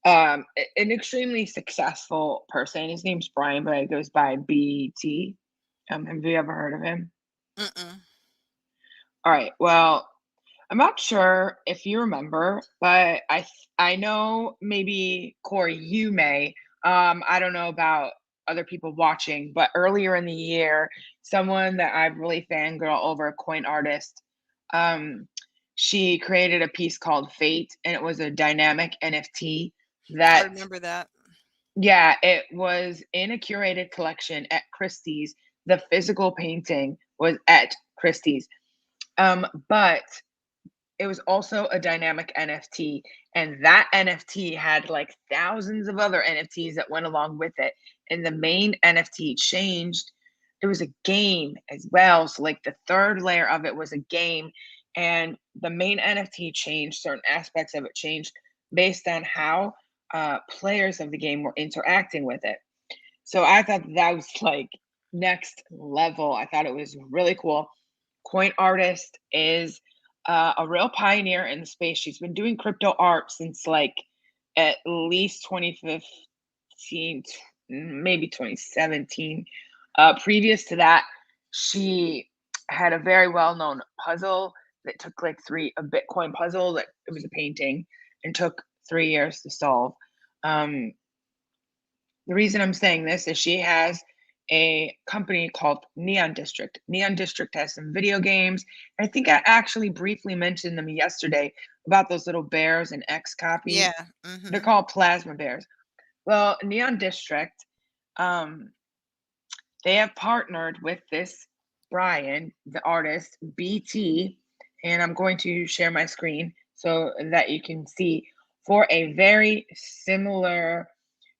an extremely successful person. His name's Brian, but it goes by BT. Have you ever heard of him? Mm-mm. All right. Well, I'm not sure if you remember, but I know maybe Corey, you may. I don't know about other people watching, but earlier in the year, someone that I've really fangirl over, a coin artist, um, she created a piece called Fate, and it was a dynamic NFT I that, remember that. yeah, it was in a curated collection at Christie's. The physical painting was at Christie's. But it was also a dynamic NFT, and that NFT had like thousands of other NFTs that went along with it. And the main NFT changed. It was a game as well. So, like, the third layer of it was a game, and the main NFT changed. Certain aspects of it changed based on how players of the game were interacting with it. So, I thought that was like next level. I thought it was really cool. Coin Artist is a real pioneer in the space. She's been doing crypto art since like at least 2015, maybe 2017. Previous to that, she had a very well known puzzle that took like a Bitcoin puzzle that it was a painting and took 3 years to solve. Um, the reason I'm saying this is she has a company called Neon District. Neon District has some video games. I think I actually briefly mentioned them yesterday about those little bears in X copy. Yeah. They're Mm-hmm. called plasma bears. Well, Neon District, um, they have partnered with this Brian, the artist, BT, and I'm going to share my screen so that you can see for a very similar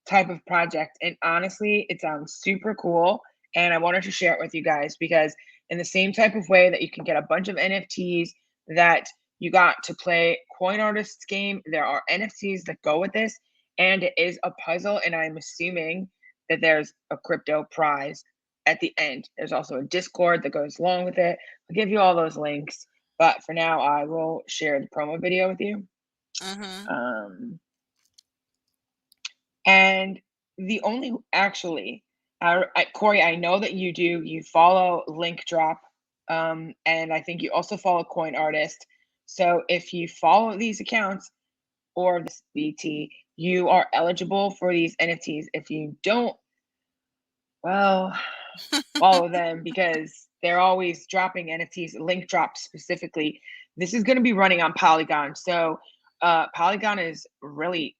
type of project. And honestly, it sounds super cool. And I wanted to share it with you guys because, in the same type of way that you can get a bunch of NFTs that You got to play Coin Artist's game. There are NFTs that go with this, and it is a puzzle, and I'm assuming that there's a crypto prize at the end. There's also a Discord that goes along with it. I'll give you all those links, but for now, I will share the promo video with you. And the only actually, Corey, I know that you follow Link Drop, and I think you also follow Coin Artist. So if you follow these accounts or this BT, you are eligible for these NFTs. If you don't, well, follow them because they're always dropping NFTs. Link Drop specifically. This is going to be running on Polygon. So Polygon is really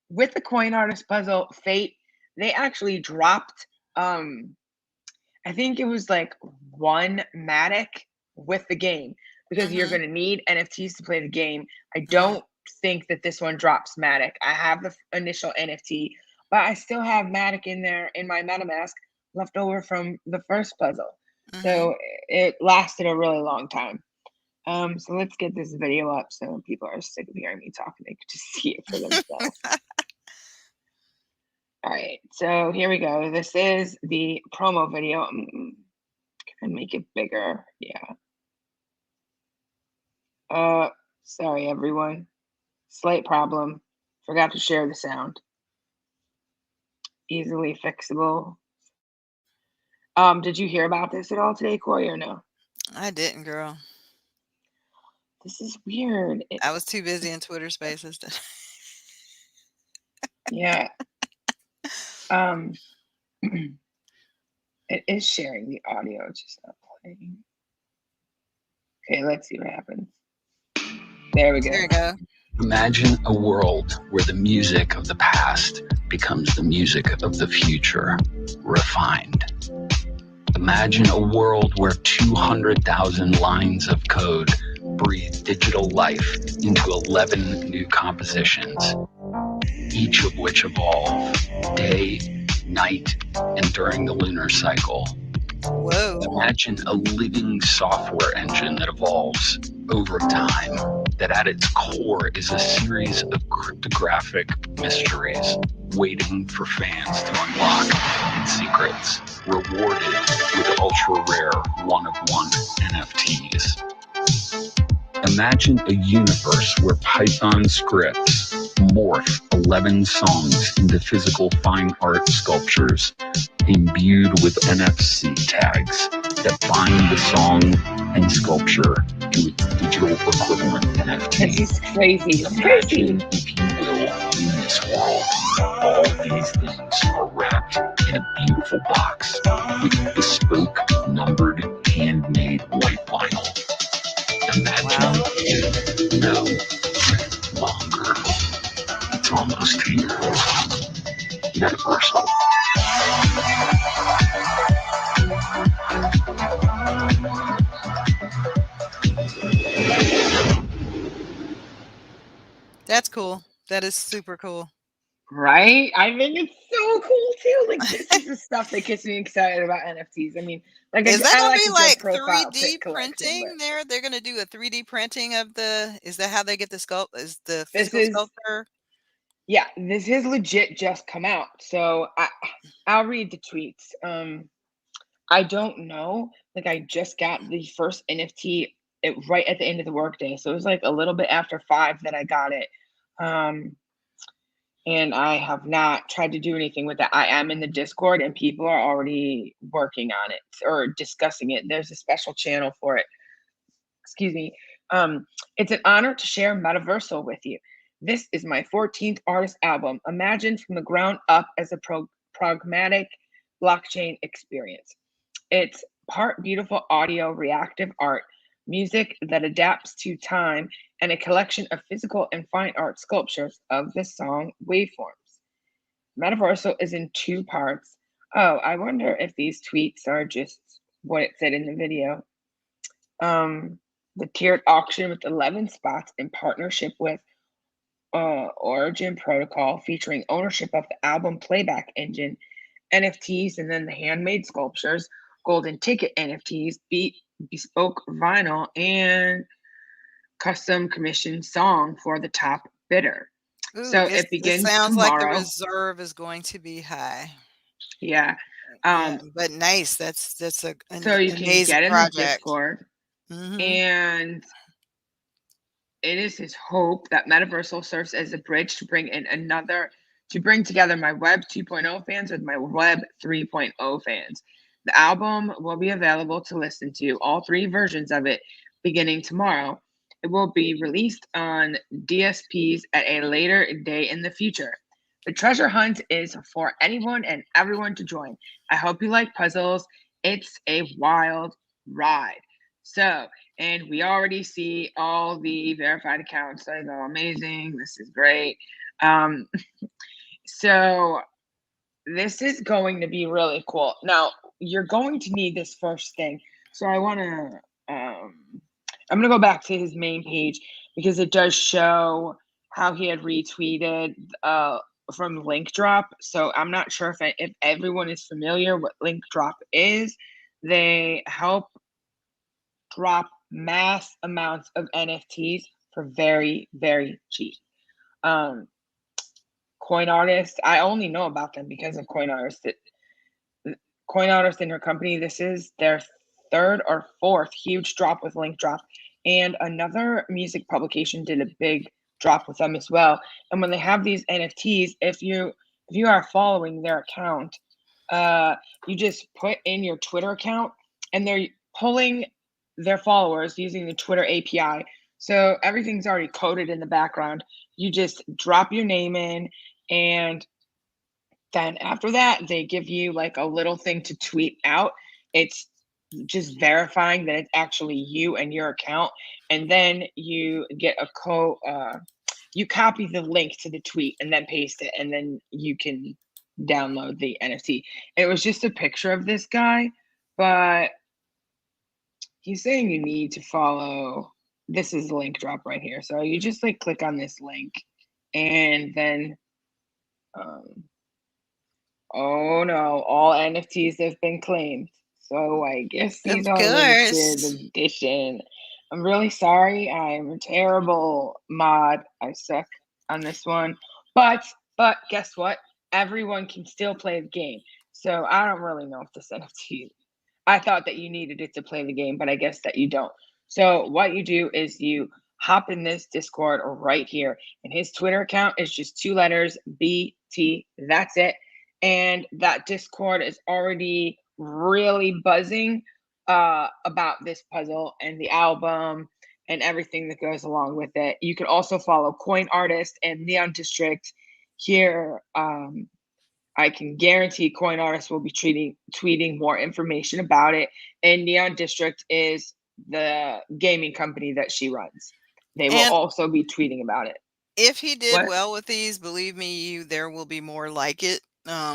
with the Coin Artist puzzle Fate. They actually dropped I think it was like one Matic with the game because you're going to need NFTs to play the game. I don't think that this one drops Matic. I have the initial NFT, but I still have Matic in there in my MetaMask left over from the first puzzle. So it lasted a really long time. So let's get this video up so people are sick of hearing me talk and they can just see it for themselves. All right, so here we go. This is the promo video. Can I make it bigger? Yeah. Sorry, everyone. Slight problem. Forgot to share the sound. Easily fixable. Did you hear about this at all today, Corey, or no? I didn't, girl. This is weird. I was too busy in Twitter Spaces. Yeah. It is sharing the audio, it's just not playing. Okay, let's see what happens. There we go. There we go. Imagine a world where the music of the past becomes the music of the future, refined. Imagine a world where 200,000 lines of code breathe digital life into 11 new compositions, each of which evolve day, night, and during the lunar cycle. Whoa. Imagine a living software engine that evolves over time, that at its core is a series of cryptographic mysteries waiting for fans to unlock hidden secrets, rewarded with ultra-rare one-of-one NFTs. Imagine a universe where Python scripts morph 11 songs into physical fine art sculptures imbued with NFC tags that bind the song and sculpture to its digital equivalent NFT. This is crazy. Imagine, if you will, in this world, all these things are wrapped in a beautiful box with bespoke, numbered, handmade white vinyl. Imagine no longer. It's almost here. Universal. That's cool. That is super cool. Right? I think it's so cool too. Like this is the stuff that gets me excited about NFTs. I mean, like Is that I gonna like be a good like profile 3D pic collection, printing but there? They're gonna do a 3D printing of the, is that how they get the is the this physical is sculptor? yeah, this has legit just come out. So I'll read the tweets. I don't know. Like I just got the first NFT right at the end of the workday. So it was like a little bit after 5 that I got it. And I have not tried to do anything with it. I am in the Discord and people are already working on it or discussing it. There's a special channel for it. Excuse me. It's an honor to share Metaversal with you. This is my 14th artist album, imagined from the ground up as a pragmatic blockchain experience. It's part beautiful audio reactive art, music that adapts to time, and a collection of physical and fine art sculptures of the song waveforms. Metaversal is in 2 parts. Oh, I wonder if these tweets are just what it said in the video. The tiered auction with 11 spots in partnership with Origin Protocol, featuring ownership of the album playback engine, NFTs, and then the handmade sculptures, golden ticket NFTs, bespoke vinyl, and custom commissioned song for the top bidder. Ooh, So it it begins sounds like the tomorrow. reserve is going to be high. Yeah. Yeah, Um, but nice. That's so an you can amazing get in the project. Discord, Mhm. and it is his hope that Metaversal serves as a bridge to bring together my Web 2.0 fans with my Web 3.0 fans. The album will be available to listen to, all three versions of it, beginning tomorrow. It will be released on DSPs at a later day in the future. The treasure hunt is for anyone and everyone to join. I hope you like puzzles. It's a wild ride. So, and we already see all the verified accounts. I go, amazing. This is great. Um, so this is going to be really cool. Now, you're going to need this first thing. So I'm going to go back to his main page because it does show how he had retweeted from Link Drop. So I'm not sure if everyone is familiar what Link Drop is. They help drop mass amounts of NFTs for very, very cheap. Um, Coin Artist, I only know about them because of Coin Artist. Coin Artist and her company, this is their third or fourth huge drop with Link Drop. And another music publication did a big drop with them as well. And when they have these NFTs, if you are following their account, you just put in your Twitter account, and they're pulling their followers using the Twitter API. So everything's already coded in the background. You just drop your name in, and then after that, they give you like a little thing to tweet out. It's just verifying that it's actually you and your account. And then you get you copy the link to the tweet and then paste it, and then you can download the NFT. It was just a picture of this guy, but he's saying you need to follow. This is the link drop right here. So you just like click on this link, and then oh no, all NFTs have been claimed. So I guess these Of are limited course. edition. I'm really sorry. I'm a terrible mod. I suck on this one. But guess what? Everyone can still play the game. So I don't really know if this NFT. I thought that you needed it to play the game, but I guess that you don't. So what you do is you hop in this Discord right here, and his Twitter account is just two letters, BT. That's it. And that Discord is already really buzzing about this puzzle and the album and everything that goes along with it. You can also follow Coin Artist and Neon District here. I can guarantee Coin Artist will be tweeting more information about it. And Neon District is the gaming company that she runs. They will And also be tweeting about it. if he did What? well with these, believe me, there will be more like it.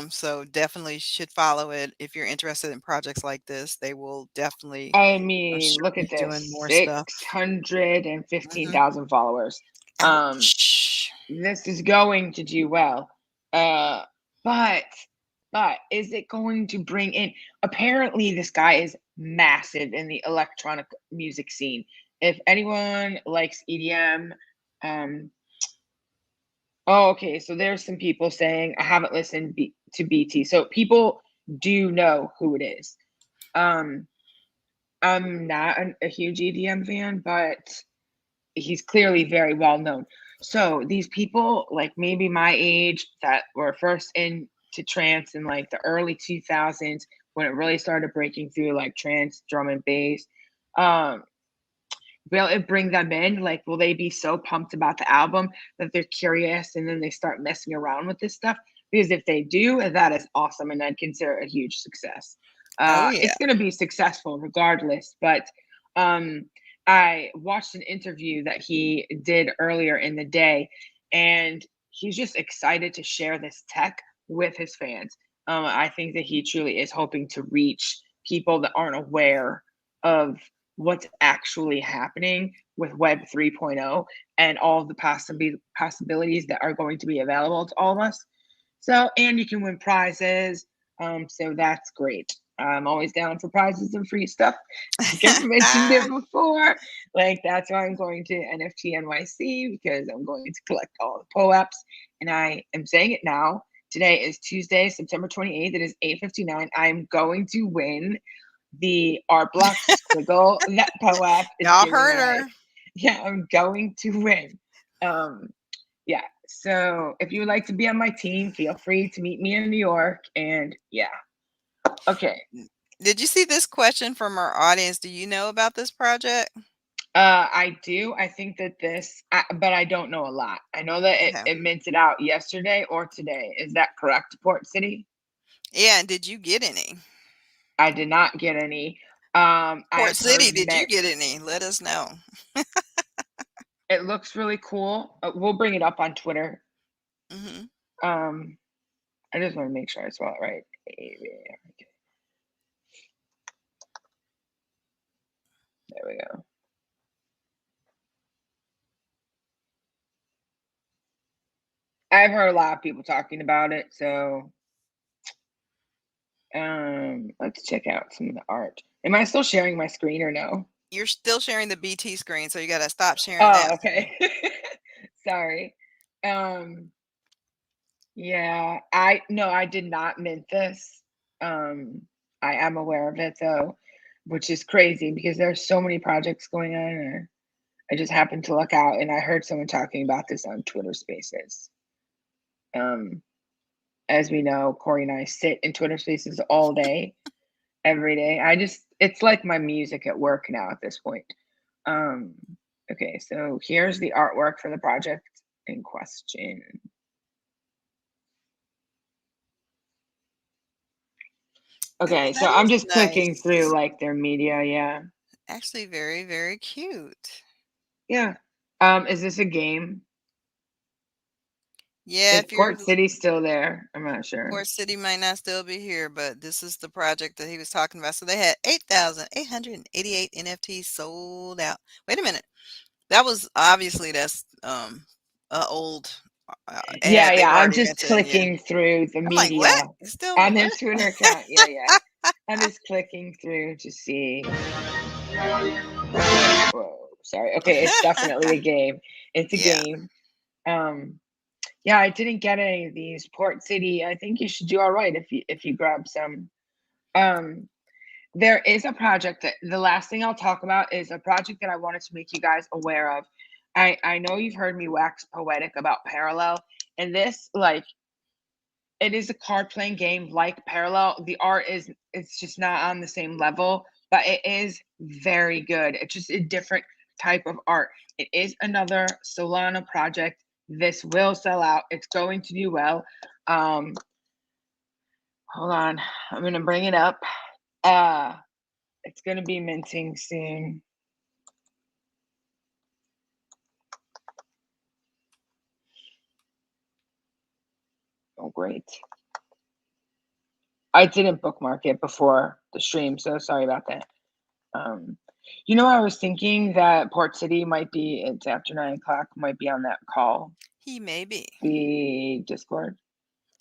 So definitely should follow it if you're interested in projects like this. They will definitely, I I'm mean, sure, look be at doing this, more stuff. 615,000 followers. Ouch. This is going to do well. Uh, but is it going to bring in? Apparently, this guy is massive in the electronic music scene. If anyone likes EDM, um, oh, okay. So there's some people saying I haven't listened to BT. So people do know who it is. Um, I'm not a huge EDM fan, but he's clearly very well known. So these people, like maybe my age, that were first into trance in like the early 2000s when it really started breaking through, like trance, drum and bass. Um, will it bring them in? Like, will they be so pumped about the album that they're curious and then they start messing around with this stuff? Because if they do, that is awesome, and I'd consider it a huge success. Oh, yeah. It's going to be successful regardless, but I watched an interview that he did earlier in the day, and he's just excited to share this tech with his fans. I think that he truly is hoping to reach people that aren't aware of what's actually happening with Web 3.0 and all of the possibilities that are going to be available to all of us. So, and you can win prizes. So that's great. I'm always down for prizes and free stuff. I think I've mentioned it before. Like, that's why I'm going to NFT NYC, because I'm going to collect all the POAPs. And I am saying it now. Today is Tuesday, September 28th. It is 8:59. I'm going to win the art block squiggle that POAP is Y'all giving heard away. her. Yeah, I'm going to win. Yeah. So if you would like to be on my team, feel free to meet me in New York. And yeah. Okay. Did you see this question from our audience? Do you know about this project? I do. I think that but I don't know a lot. I know that Okay. it minted out yesterday or today. Is that correct, Port City? Yeah, and did you get any? I did not get any. Port I've heard City, did you get any? Let us know. it looks really cool. We'll bring it up on Twitter. Hmm. Um, I just want to make sure I spell it right. There we go. I've heard a lot of people talking about it, so let's check out some of the art. Am I still sharing my screen or no? You're still sharing the BT screen, so you got to stop sharing Oh, that. okay. Sorry. Yeah, I did not mint this. I am aware of it though, which is crazy because there's so many projects going on. Or I just happened to look out and I heard someone talking about this on Twitter Spaces. As we know, Corey and I sit in Twitter Spaces all day, every day. It's like my music at work now at this point. Okay, so here's the artwork for the project in question. Okay, so That I'm is just clicking nice. through like their media, yeah. Actually, very, very cute. Yeah. Is this a game? Yeah, Is if you're Port City still there? I'm not sure. Port City might not still be here, but this is the project that he was talking about. So they had 8,888 NFTs sold out. Wait a minute. That was obviously that's a old Yeah, ad they've yeah. I'm already just mentioned. Yeah. clicking through the I'm like, what? media It's still on their what? Twitter account. Yeah, yeah. I'm just clicking through to see. Okay. Whoa. Sorry. Okay, it's definitely a game. It's a Yeah. game. Yeah, I didn't get any of these. Port City, I think you should do all right if you grab some. Um, there is a project that the last thing I'll talk about is a project that I wanted to make you guys aware of. I know you've heard me wax poetic about Parallel, and this like it is a card playing game like Parallel. The art is it's just not on the same level, but it is very good. It's just a different type of art. It is another Solana project. This will sell out. It's going to do well. Um, hold on, I'm gonna bring it up. It's gonna be minting soon. Oh, great. I didn't bookmark it before the stream, so sorry about that. I was thinking that Port City might be, it's after 9 o'clock, might be on that call, He may be. the Discord.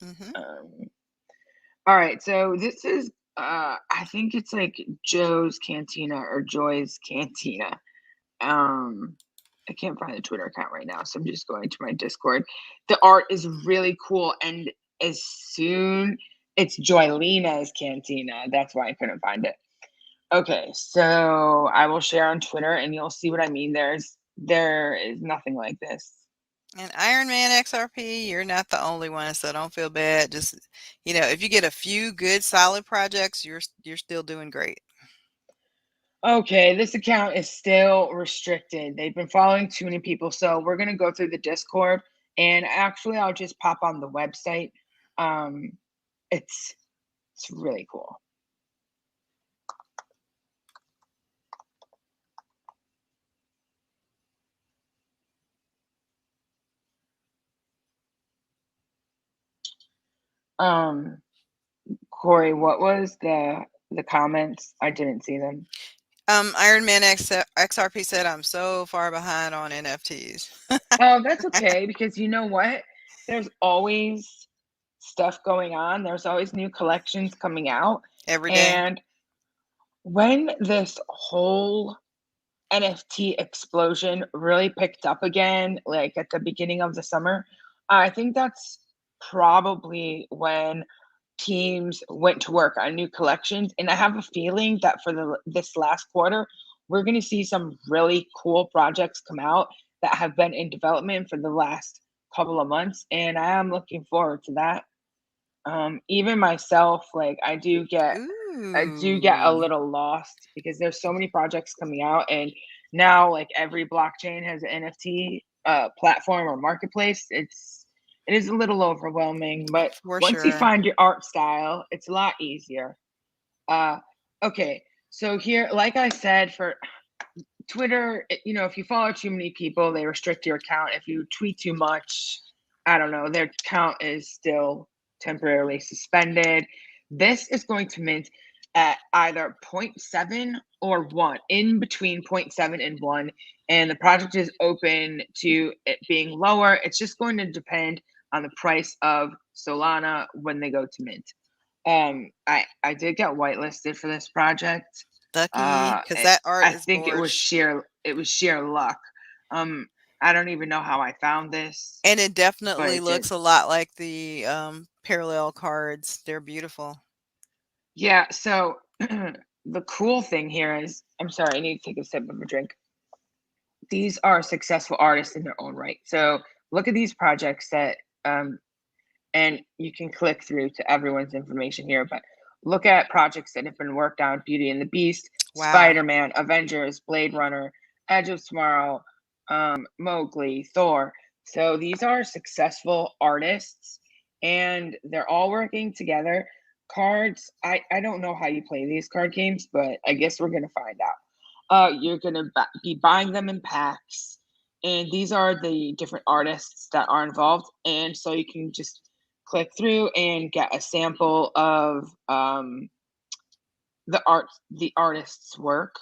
Hmm. All right, so this is, I think it's like Joe's Cantina or Joy's Cantina. I can't find the Twitter account right now, so I'm just going to my Discord. The art is really cool, and as soon it's Joylina's Cantina. That's why I couldn't find it. Okay, so I will share on Twitter, and you'll see what I mean. There is nothing like this. And Iron Man XRP, you're not the only one, so don't feel bad. Just if you get a few good solid projects, you're still doing great. Okay, this account is still restricted. They've been following too many people, so we're gonna go through the Discord, and actually, I'll just pop on the website. It's really cool. Corey, what was the comments? I didn't see them. Iron Man XRP said, I'm so far behind on NFTs. Oh, that's okay because you know what? There's always stuff going on. There's always new collections coming out. Every day. And when this whole NFT explosion really picked up again, like at the beginning of the summer, I think that's probably when teams went to work on new collections. And I have a feeling that for this last quarter, we're going to see some really cool projects come out that have been in development for the last couple of months. And I am looking forward to that. Even myself, like I do get a Ooh, little lost because there's so many projects coming out, and now like every blockchain has an NFT platform or marketplace. It is a little overwhelming, but for once you sure. find your art style, it's a lot easier. Uh, okay, so here, like I said, for Twitter, if you follow too many people, they restrict your account. If you tweet too much, I don't know, their account is still temporarily suspended. This is going to mint at either zero point 0.7 or 1, in between zero point 0.7 and 1. And the project is open to it being lower. It's just going to depend on the price of Solana when they go to mint. I did get whitelisted for this project. Lucky, because And that art I is think it was gorgeous. sheer luck. Um, I don't even know how I found this, And it but definitely it did. looks a lot like the parallel cards. They're beautiful. Yeah, so the cool thing here is, I'm sorry, I need to take a sip of a drink. These are successful artists in their own right. So look at these projects that and you can click through to everyone's information here, but look at projects that have been worked on: Beauty and the Beast, Wow. Spider-Man, Avengers, Blade Runner, Edge of Tomorrow, Mowgli, Thor. So these are successful artists and they're all working together. Cards, I don't know how you play these card games, but I guess we're going to find out. You're going to be buying them in packs, and these are the different artists that are involved. And so you can just click through and get a sample of the artist's work.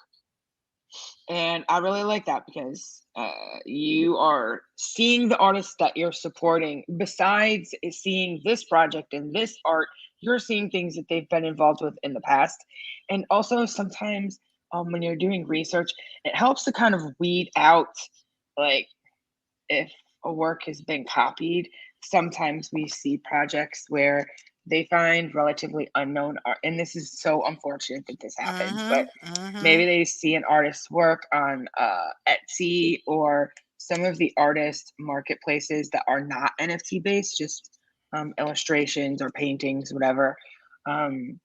And I really like that because you are seeing the artists that you're supporting. Besides seeing this project and this art, you're seeing things that they've been involved with in the past. And also sometimes when you're doing research, it helps to kind of weed out, like, if a work has been copied. Sometimes we see projects where they find relatively unknown art, and this is so unfortunate that this happens, but Mhm. Mhm. maybe they see an artist's work on Etsy or some of the artist marketplaces that are not NFT based, just illustrations or paintings, whatever. Um,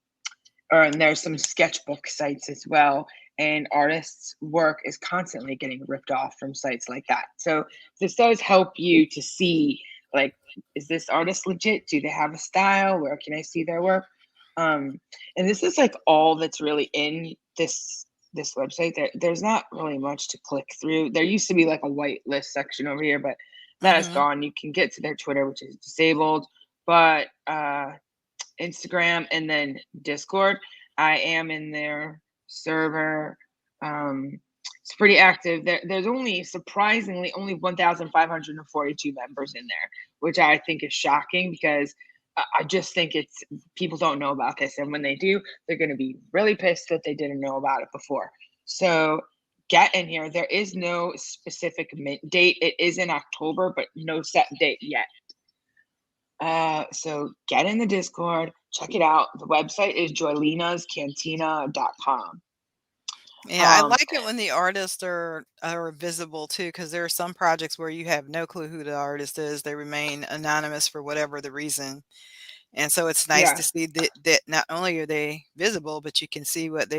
and there's some sketchbook sites as well, and artists' work is constantly getting ripped off from sites like that. So this does help you to see, like, is this artist legit? Do they have a style? Where can I see their work? um and this is like all that's really in this website. There's not really much to click through. There used to be like a white list section over here, but that is Mhm. gone. You can get to their Twitter, which is disabled, but Instagram, and then Discord. I am in their server. Um, it's pretty active. There's only surprisingly only 1,542 members in there, which I think is shocking because I just think it's people don't know about this, and when they do, they're going to be really pissed that they didn't know about it before. So get in here. There is no specific mint date. It is in October, but no set date yet. So get in the Discord, check it out. The website is joylina'scantina.com. Yeah, I Um, like it when the artists are visible too, because there are some projects where you have no clue who the artist is. They remain anonymous for whatever the reason. And so it's nice to yeah, see that not only are they visible, but you can see what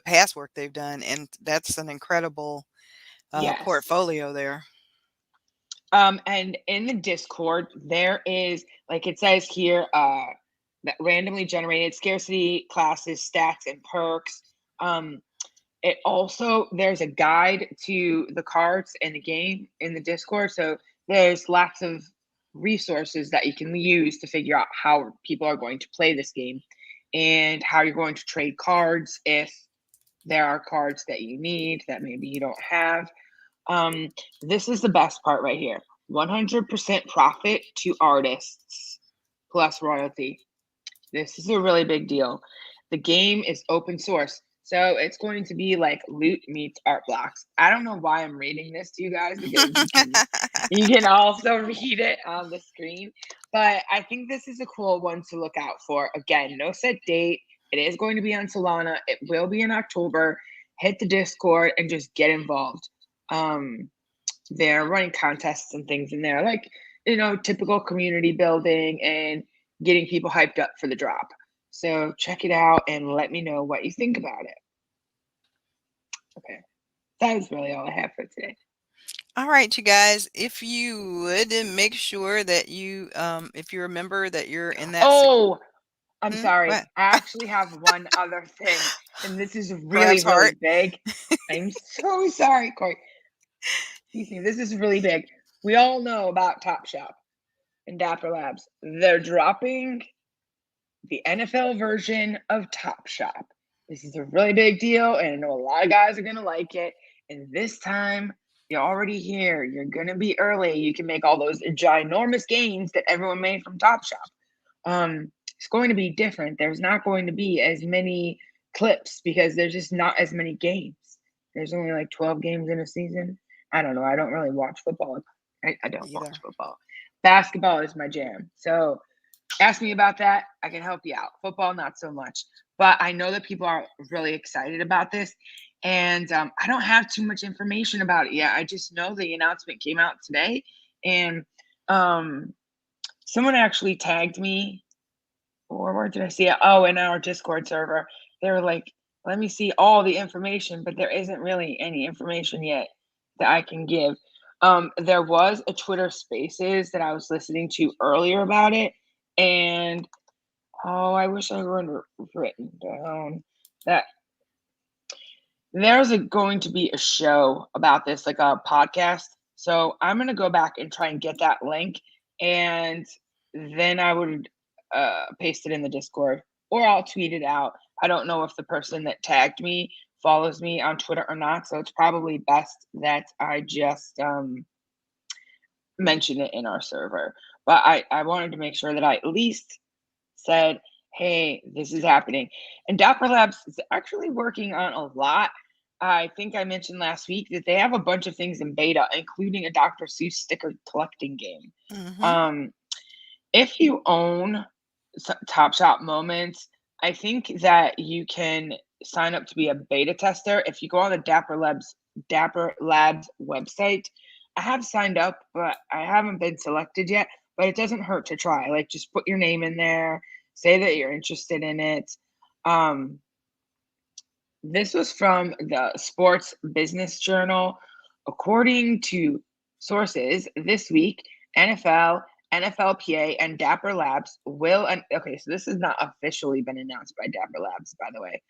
past work they've done, and that's an incredible yes. portfolio there. And in the Discord, there is, like it says here, that randomly generated scarcity classes, stats, and perks. Um, it also, there's a guide to the cards in the game in the Discord. So there's lots of resources that you can use to figure out how people are going to play this game and how you're going to trade cards if there are cards that you need that maybe you don't have. Um, this is the best part right here: 100% profit to artists plus royalty. This is a really big deal. The game is open source. So it's going to be like loot meets art blocks. I don't know why I'm reading this to you guys because you can also read it on the screen. But I think this is a cool one to look out for. Again, no set date. It is going to be on Solana. It will be in October. Hit the Discord and just get involved. They're running contests and things in there, like, typical community building and getting people hyped up for the drop. So check it out and let me know what you think about it. Okay. That is really all I have for today. All right, you guys, if you would make sure that if you remember that you're in that. Oh, I'm sorry. What? I actually have one other thing, and this is really, Crab's really heart. big. I'm so sorry, Corey. Excuse me. This is really big. We all know about Top Shop and Dapper Labs. They're dropping the NFL version of Top Shop. This is a really big deal, and I know a lot of guys are going to like it. And this time, you're already here. You're going to be early. You can make all those ginormous gains that everyone made from Top Shop. It's going to be different. There's not going to be as many clips because there's just not as many games. There's only like 12 games in a season. I don't know. I don't really watch football. I don't Either. watch football. Basketball is my jam. So ask me about that. I can help you out. Football, not so much. But I know that people are really excited about this. And I don't have too much information about it yet. I just know the announcement came out today. And someone actually tagged me. Or where did I see it? Oh, in our Discord server. They were like, let me see all the information. But there isn't really any information yet that I can give. There was a Twitter Spaces that I was listening to earlier about it. And I wish I would have written down that there's going to be a show about this, like a podcast. So I'm going to go back and try and get that link. And then I would paste it in the Discord, or I'll tweet it out. I don't know if the person that tagged me follows me on Twitter or not. So it's probably best that I just mention it in our server. But I wanted to make sure that I at least said, hey, this is happening. And Dapper Labs is actually working on a lot. I think I mentioned last week that they have a bunch of things in beta, including a Dr. Seuss sticker collecting game. Mm-hmm. If you own Top Shop Moments, I think that you can sign up to be a beta tester. If you go on the Dapper Labs website, I have signed up, but I haven't been selected yet. But it doesn't hurt to try. Like, just put your name in there, say that you're interested in it. This was from the Sports Business Journal. According to sources, this week, NFL, NFLPA, and Dapper Labs will, okay, so this has not officially been announced by Dapper Labs, by the way,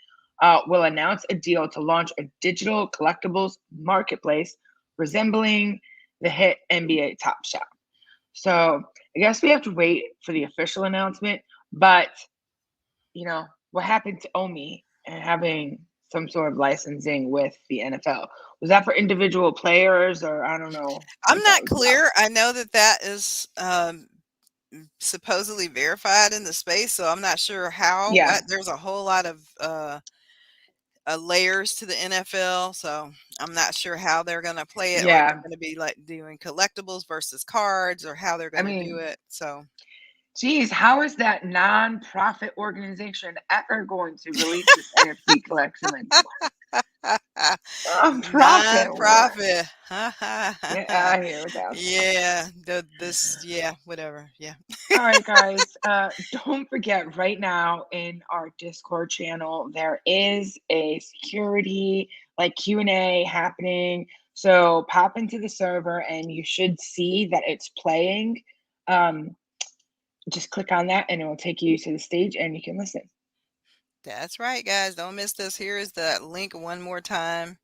will announce a deal to launch a digital collectibles marketplace resembling the hit NBA Top Shop. So I guess we have to wait for the official announcement, but what happened to Omi and having some sort of licensing with the NFL? Was that for individual players, or I don't know? I'm not clear. I know that is supposedly verified in the space, so I'm not sure how. Yeah. There's a whole lot of layers to the NFL, so I'm not sure how they're going to play it, or if they're going to be like doing collectibles versus cards, or how they're going to do it. So, geez, how is that non-profit organization ever going to release this NFT collection? Non-profit. Get out of here with that. Yeah, whatever. Yeah. All right, guys. Don't forget, right now in our Discord channel, there is a security Q&A happening. So pop into the server and you should see that it's playing. Just click on that and it will take you to the stage and you can listen. That's right, guys. Don't miss this. Here is the link one more time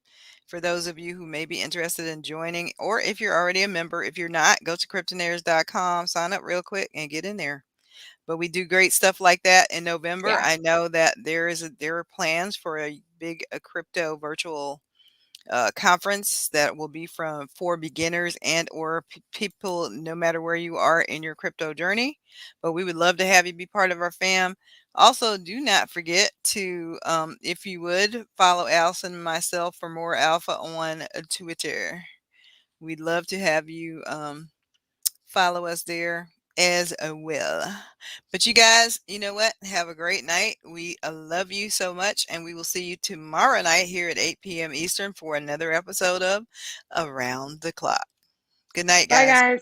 for those of you who may be interested in joining, or if you're already a member. If you're not, go to Cryptonairz.com, sign up real quick and get in there. But we do great stuff like that in November. Yeah. I know that there are plans for a big crypto virtual conference that will be for beginners and or people, no matter where you are in your crypto journey. But we would love to have you be part of our fam. Also, do not forget to, if you would, follow Allison and myself for more alpha on Twitter. We'd love to have you follow us there as well. But you guys, you know what? Have a great night. We love you so much, and we will see you tomorrow night here at 8 p.m. Eastern for another episode of Around the Clock. Good night, Bye, guys. guys.